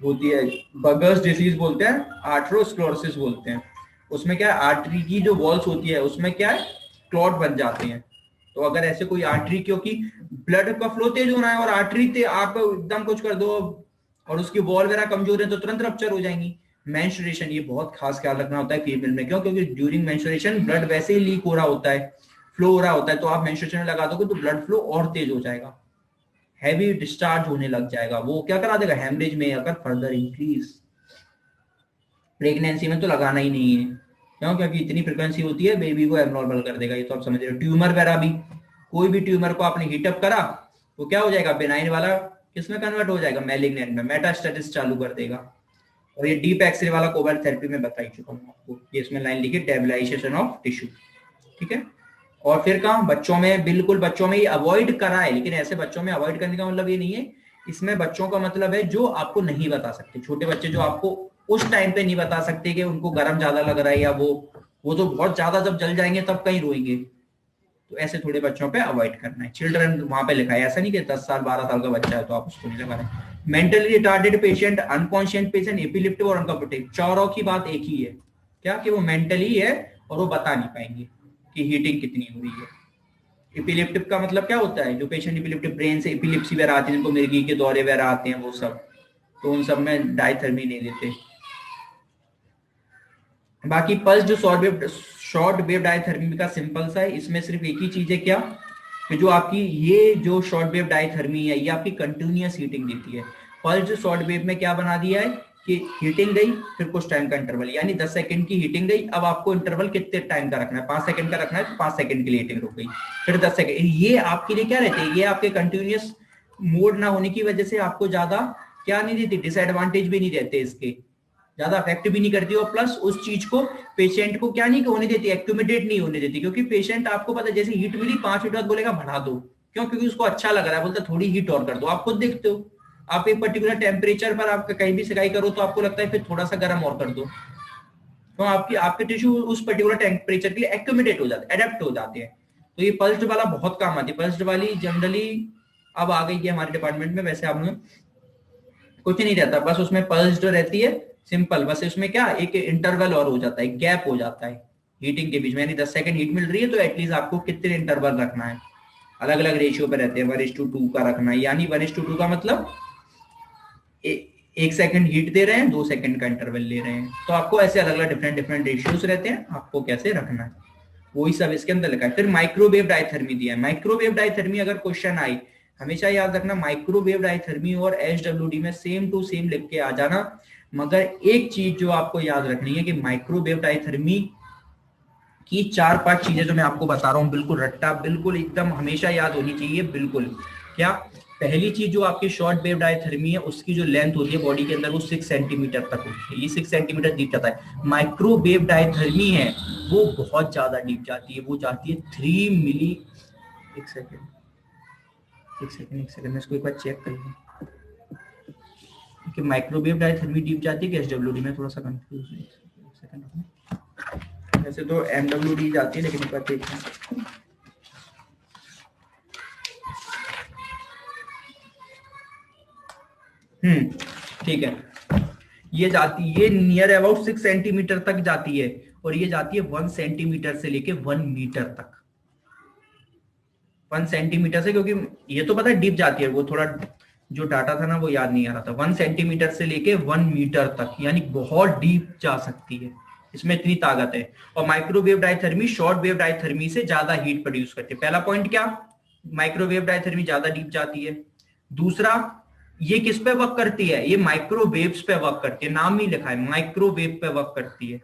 होती है बर्गर्स डिसीज बोलते हैं, आर्थरोस्क्लेरोसिस बोलते हैं। उसमें क्या है, आर्टरी की जो वॉल्स होती है उसमें क्या है, क्लॉट बन जाते हैं। तो अगर ऐसे कोई आर्टरी, क्योंकि ब्लड का फ्लो तेज होना है और आर्टरी आप एकदम कुछ कर दो और उसकी वॉल वगैरह कमजोर है तो तुरंत रप्चर हो जाएंगी। मेंस्ट्रुएशन, ये बहुत खास ख्याल रखना होता है फीमेल में। क्यों? क्योंकि ड्यूरिंग मेंस्ट्रुएशन ब्लड वैसे ही लीक हो रहा होता है, फ्लो हो रहा होता है, तो आप मेंस्ट्रुएशन में लगा दोगे तो ब्लड फ्लो और तेज हो जाएगा, हैवी डिस्चार्ज होने लग जाएगा। वो क्या करा देगा, हेमरेज में अगर फर्दर इंक्रीज। प्रेगनेंसी में तो लगाना ही नहीं है, क्यों? क्योंकि इतनी फ्रिक्वेंसी होती है, बेबी को एबनॉर्मल कर देगा, ये तो आप समझ रहे हो। ट्यूमर वगैरह भी, कोई भी ट्यूमर को आपने हीटअप करा तो क्या हो जाएगा, बेनाइन वाला किसमें कन्वर्ट हो जाएगा, मैलिग्नेंट में, मेटास्टेसिस चालू कर देगा। और ये डीप एक्सरे वाला कोबाल्ट थेरेपी में बता ही चुका हूं आपको, ये इसमें लाइन लिखी, डेबिलाइजेशन ऑफ टिश्यू। ठीक है, और फिर कहा बच्चों में, बिल्कुल बच्चों में ये अवॉइड करा है, लेकिन ऐसे बच्चों में अवॉइड करने का मतलब ये नहीं है, इसमें बच्चों का मतलब है जो आपको नहीं बता सकते, छोटे बच्चे जो आपको उस टाइम पे नहीं बता सकते कि उनको गर्म ज्यादा लग रहा है, या वो तो बहुत ज्यादा जब जल जाएंगे तब कहीं रोएंगे, तो ऐसे थोड़े बच्चों पे अवॉइड करना है। चिल्ड्रन वहां पे लिखा है, ऐसा नहीं कि 10 साल 12 साल का बच्चा है तो आप उसको नहीं लगा रहे। Mentally retarded patient, unconscious patient, epileptic और अनकंफर्टेबल, चारों की बात एक ही है, क्या कि वो मेंटली है और वो बता नहीं पाएंगे कि हीटिंग कितनी हो रही है। एपिलेप्टिक का मतलब क्या होता है, जो पेशेंट एपिलेप्टिक ब्रेन से एपिलेप्सी वगैरह आती है, जिनको मिर्गी के दौरे वगैरह आते हैं, वो सब, तो उन सब में डायथर्मी नहीं देते। बाकी पल्स जो शॉर्ट वेव डायथर्मी का सिंपल सा है, इसमें सिर्फ एक ही चीज है, क्या कि जो आपकी ये जो शॉर्ट वेव डायथर्मी है ये आपकी कंटिन्यूअस हीटिंग देती है। पल्स जो शॉर्ट वेव में क्या बना दिया है कि हीटिंग गई, फिर कुछ टाइम का इंटरवल, यानी 10 सेकंड की हीटिंग गई, अब आपको इंटरवल कितने टाइम का रखना है, 5 सेकंड का रखना है, तो 5 सेकंड के लिए हीटिंग रुक गई, फिर 10 सेकंड। ये आपके लिए क्या रहते हैं, ये आपके कंटिन्यूअस मोड ना होने की वजह से आपको ज्यादा क्या नहीं देती, डिसएडवांटेज भी नहीं देते, इसके ज्यादा अफेक्ट भी नहीं करती, और प्लस उस चीज को पेशेंट को क्या नहीं होने देती, एक्यूमुलेट नहीं होने देती, क्योंकि पेशेंट आपको पता है जैसे हीट मिली 5 मिनट बाद बोलेगा बढ़ा दो, क्यों, क्योंकि उसको अच्छा लग रहा है, बोलता थोड़ी हीट और कर दो। आप खुद देखते हो, आप एक पर्टिकुलर टेम्परेचर पर आपका कहीं भी सिकाई करो तो आपको लगता है फिर थोड़ा सा गर्म और कर दो, तो आपके टिश्यू उस पर्टिकुलर टेम्परेचर के लिए एक्यूमुलेट हो जाते हैं, एडेप्ट हो जाते हैं। तो ये पल्स्ड वाला बहुत काम आती है। पल्स्ड वाली जनरली अब आ गई है हमारे डिपार्टमेंट में, वैसे आप कुछ नहीं रहता, बस उसमें पल्स्ड रहती है सिंपल, बस इसमें क्या एक इंटरवल और हो जाता है, गैप हो जाता है हीटिंग के बीच में, यानी 10 सेकंड हीट मिल रही है तो एटलीस्ट आपको कितने इंटरवल रखना है, अलग अलग रेशियो पे रहते हैं, 1:2 का रखना है, यानी 1:2 का मतलब 1 सेकंड हीट दे रहे हैं, 2 सेकंड का इंटरवल ले रहे हैं, तो आपको ऐसे अलग अलग डिफरेंट डिफरेंट रेशियोज रहते हैं, आपको कैसे रखना है वही सब इसके अंदर लिखा है। फिर माइक्रोवेव डायथर्मी दिया है। माइक्रोवेव डायथर्मी अगर क्वेश्चन आई, हमेशा याद रखना माइक्रोवेव डायथर्मी और एचडब्ल्यूडी में सेम टू सेम लिख के आ जाना, मगर एक चीज जो आपको याद रखनी है कि माइक्रोवेव डायथर्मी की 4-5 चीजें जो मैं आपको बता रहा हूँ, बिल्कुल रट्टा, बिल्कुल एकदम हमेशा याद होनी चाहिए, बिल्कुल। क्या? पहली चीज जो आपकी शॉर्ट वेव डायथर्मी है, उसकी जो लेंथ होती है बॉडी के अंदर वो 6 सेंटीमीटर तक होती है, ये 6 सेंटीमीटर डीप जाता है। माइक्रोवेव डायथर्मी है वो बहुत ज्यादा डीप जाती है, वो जाती है 3 मिली। एक सेकंड मैं इसको एक बार चेक कर लूं कि माइक्रोवेव डायथर्मी डीप जाती है कि एसडब्ल्यूडी में, थोड़ा सा कंफ्यूज है। एक सेकंड, वैसे तो एमडब्ल्यूडी जाती है लेकिन एक बार देखते हैं। ठीक है, ये जाती, ये नियर अबाउट 6 सेंटीमीटर तक जाती है, और ये जाती है 1 सेंटीमीटर से लेके 1 मीटर तक। 1 सेंटीमीटर से, क्योंकि ये तो पता है डीप जाती है, वो थोड़ा जो डाटा था ना वो याद नहीं आ रहा था। 1 सेंटीमीटर से लेके 1 मीटर तक, यानी बहुत डीप जा सकती है, इसमें इतनी ताकत है। और microwave diathermy short wave diathermy से ज्यादा हीट प्रोड्यूस करती है। पहला पॉइंट क्या, माइक्रोवेव डायथर्मी ज्यादा डीप जाती है। दूसरा, ये किस पे वर्क करती है, ये माइक्रोवेव्स पे वर्क करती है, नाम ही लिखा है माइक्रोवेव पे वर्क करती है,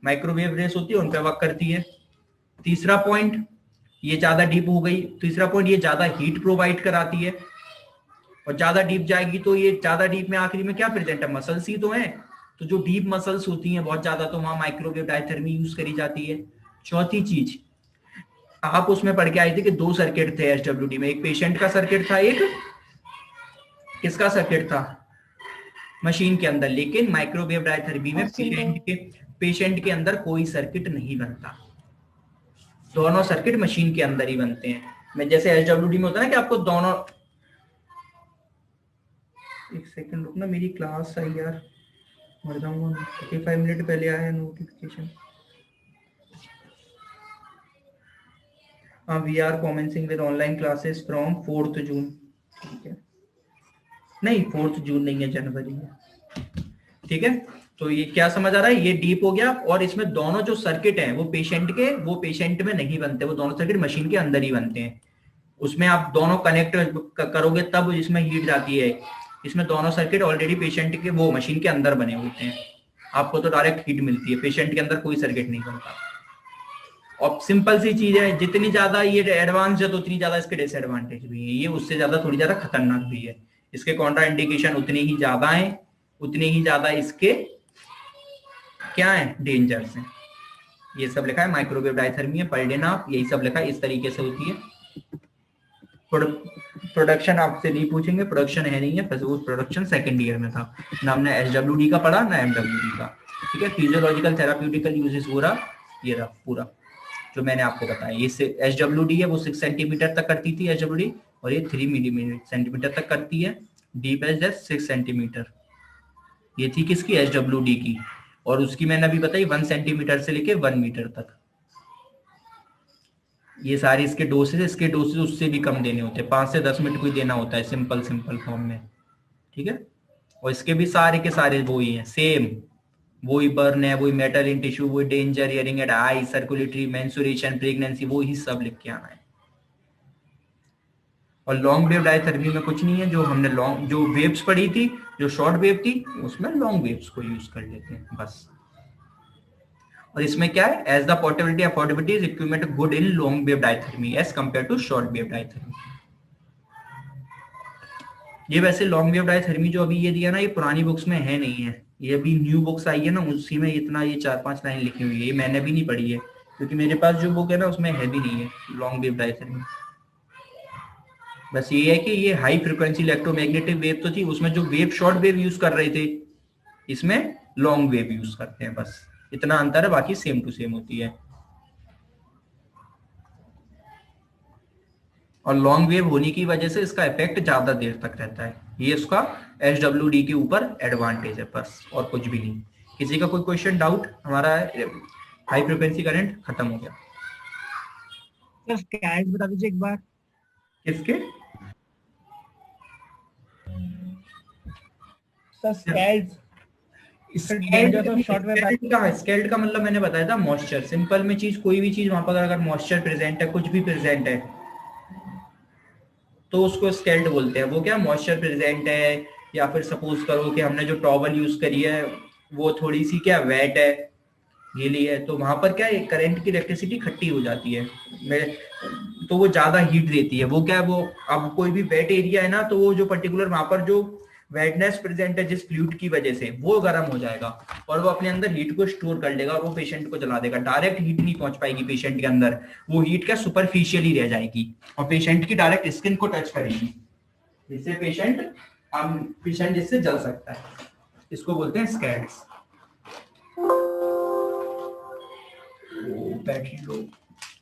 माइक्रोवेव रेस होती है उन पे वर्क करती है। तीसरा पॉइंट, ये ज्यादा डीप हो गई। तीसरा पॉइंट, ये ज्यादा हीट प्रोवाइड कराती है, और ज्यादा डीप जाएगी तो ये ज्यादा डीप में आखिरी में क्या प्रेजेंट है, मसल्स ही तो है, तो जो डीप मसल्स होती हैं बहुत ज्यादा, तो वहां माइक्रोवेव डायथर्मी यूज करी जाती है। चौथी चीज, आप उसमें पढ़ के आए थे कि 2 सर्किट थे एसडब्ल्यूडी में, एक पेशेंट का सर्किट था, एक किसका सर्किट था, मशीन के अंदर। लेकिन माइक्रोवेव डायथर्मी में पेशेंट के अंदर कोई सर्किट नहीं बनता, दोनों सर्किट मशीन के अंदर ही बनते हैं। मैं जैसे एसडब्ल्यूडी में होता है ना कि आपको दोनों, एक सेकंड रुकना, मेरी क्लास आई यार, मर जाऊंगा, 35 मिनट पहले आया notification. We are commencing with online classes from 4 June. ठीक है, नहीं 4 जून नहीं है, जनवरी है। ठीक है, तो ये क्या समझ आ रहा है, ये डीप हो गया, और इसमें दोनों जो सर्किट हैं वो पेशेंट में नहीं बनते, वो दोनों सर्किट मशीन के अंदर ही बनते हैं। उसमें आप दोनों कनेक्ट करोगे तब इसमें हीट जाती है, इसमें दोनों सर्किट ऑलरेडी पेशेंट के वो मशीन के अंदर बने होते हैं, आपको तो डायरेक्ट हीट मिलती है, पेशेंट के अंदर कोई सर्किट नहीं बनता। और सिंपल सी चीज है, जितनी ज्यादा ये एडवांस है तो उतनी ज्यादा इसके डिसएडवांटेज भी है, ये उससे ज्यादा थोड़ी ज्यादा खतरनाक भी है, इसके कॉन्ट्रा इंडिकेशन उतने ही ज्यादा हैं, उतने ही ज्यादा इसके क्या है, डेंजर्स हैं। ये सब लिखा है, माइक्रोवेव डायथर्मी है, पढ़ लेना आप, यही सब लिखा है, इस तरीके से होती है। प्रोडक्शन आपसे नहीं पूछेंगे, प्रोडक्शन है नहीं है, वो प्रोडक्शन सेकंड ईयर में था ना, हमने एसडब्ल्यूडी का पढ़ा ना एमडब्ल्यूडी का। ठीक है, फिजियोलॉजिकल थेराप्यूटिकल यूजेस हो रहा, ये रहा पूरा जो मैंने आपको बताया। ये एसडब्ल्यूडी है वो 6 सेंटीमीटर तक करती थी एसडब्ल्यूडी, और ये 3 मिलीमीटर सेंटीमीटर तक करती है। डीप एज 6 सेंटीमीटर, ये थी किसकी, एसडब्ल्यूडी की, और उसकी मैंने अभी बताई 1 सेंटीमीटर से लेके 1 मीटर तक। ये सारे इसके डोसेज उससे भी कम देने होते हैं, 5 से 10 मिनट को ही देना होता है सिंपल फॉर्म में। ठीक है, और इसके भी सारे के सारे वो ही हैं, सेम वही बर्न है, वही मेटल इन टिश्यू, वही डेंजर, हियरिंग एट आई, सर्कुलेटरी, मेंसुरेशन, प्रेगनेंसी, वो ही सब लिख के आना है। और लॉन्ग वेव डायथर्मी में कुछ नहीं है, जो हमने लॉन्ग जो वेव्स पढ़ी थी, जो शॉर्ट वेव थी, उसमें लॉन्ग वेव्स को यूज कर लेते हैं बस। और इसमें क्या है, as the portability affordability is equipment good in long wave diathermy as compare to short wave diathermy. ये वैसे लॉन्ग वेव डायथर्मी जो अभी ये दिया ना, ये पुरानी बुक्स में है नहीं है, ये अभी न्यू बुक्स आई है ना, उसी में इतना ये 4-5 लाइन लिखी हुई है, ये मैंने भी नहीं पढ़ी है, क्योंकि मेरे पास जो बुक है ना उसमें है भी नहीं है लॉन्ग वेव डायथर्मी। बस ये है कि ये हाई फ्रिक्वेंसी इलेक्ट्रोमैग्नेटिक वेव तो थी, उसमें जो वेव शॉर्ट वेव यूज कर रहे थे, इसमें लॉन्ग वेव यूज करते हैं, बस इतना अंतर है, बाकी सेम टू सेम होती है। और लॉन्ग वेव होने की वजह से इसका इफेक्ट ज्यादा देर तक रहता है, ये इसका एसडब्ल्यूडी के ऊपर एडवांटेज है, बस और कुछ भी नहीं। किसी का कोई क्वेश्चन डाउट? हमारा हाई फ्रिक्वेंसी करंट खत्म हो गया। सर स्कैड बता दीजिए एक बार। किसके? सर स्कैड स्केल्ड का मतलब मैंने बताया था मॉइस्चर। सिंपल में चीज, कोई भी चीज वहां पर अगर मॉइस्चर प्रेजेंट है, कुछ भी प्रेजेंट है, तो उसको स्केल्ड बोलते हैं। वो क्या मॉइस्चर प्रेजेंट है, या फिर सपोज करो कि हमने जो टॉवल यूज करी है वो थोड़ी सी क्या वेट है, गीली है, तो वहां पर क्या करंट की इलेक्ट्रिसिटी खट्टी हो जाती है, तो वो ज्यादा हीट देती है। वो क्या है, वो अब कोई भी वेट एरिया है ना, तो वो जो पर्टिकुलर वहां पर जो वेटनेस प्रेजेंट है जिस फ्लूइड की वजह से, वो गर्म हो जाएगा और वो अपने अंदर हीट को स्टोर कर लेगा और वो पेशेंट को जला देगा। डायरेक्ट हीट नहीं पहुंच पाएगी पेशेंट के अंदर, वो हीट क्या सुपरफिशियली रह जाएगी और पेशेंट की डायरेक्ट स्किन को टच करेगी, जिससे पेशेंट जिससे जल सकता है। इसको बोलते हैं स्कैड्स। बैटरी लो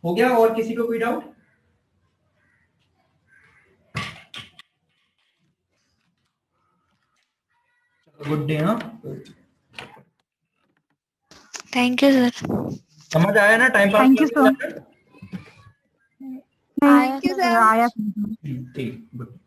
हो गया। और किसी को कोई डाउट? Good day. हाँ, थैंक यू सर। समझ आया ना? Time pass thank you sir. आया आया ठीक, गुड।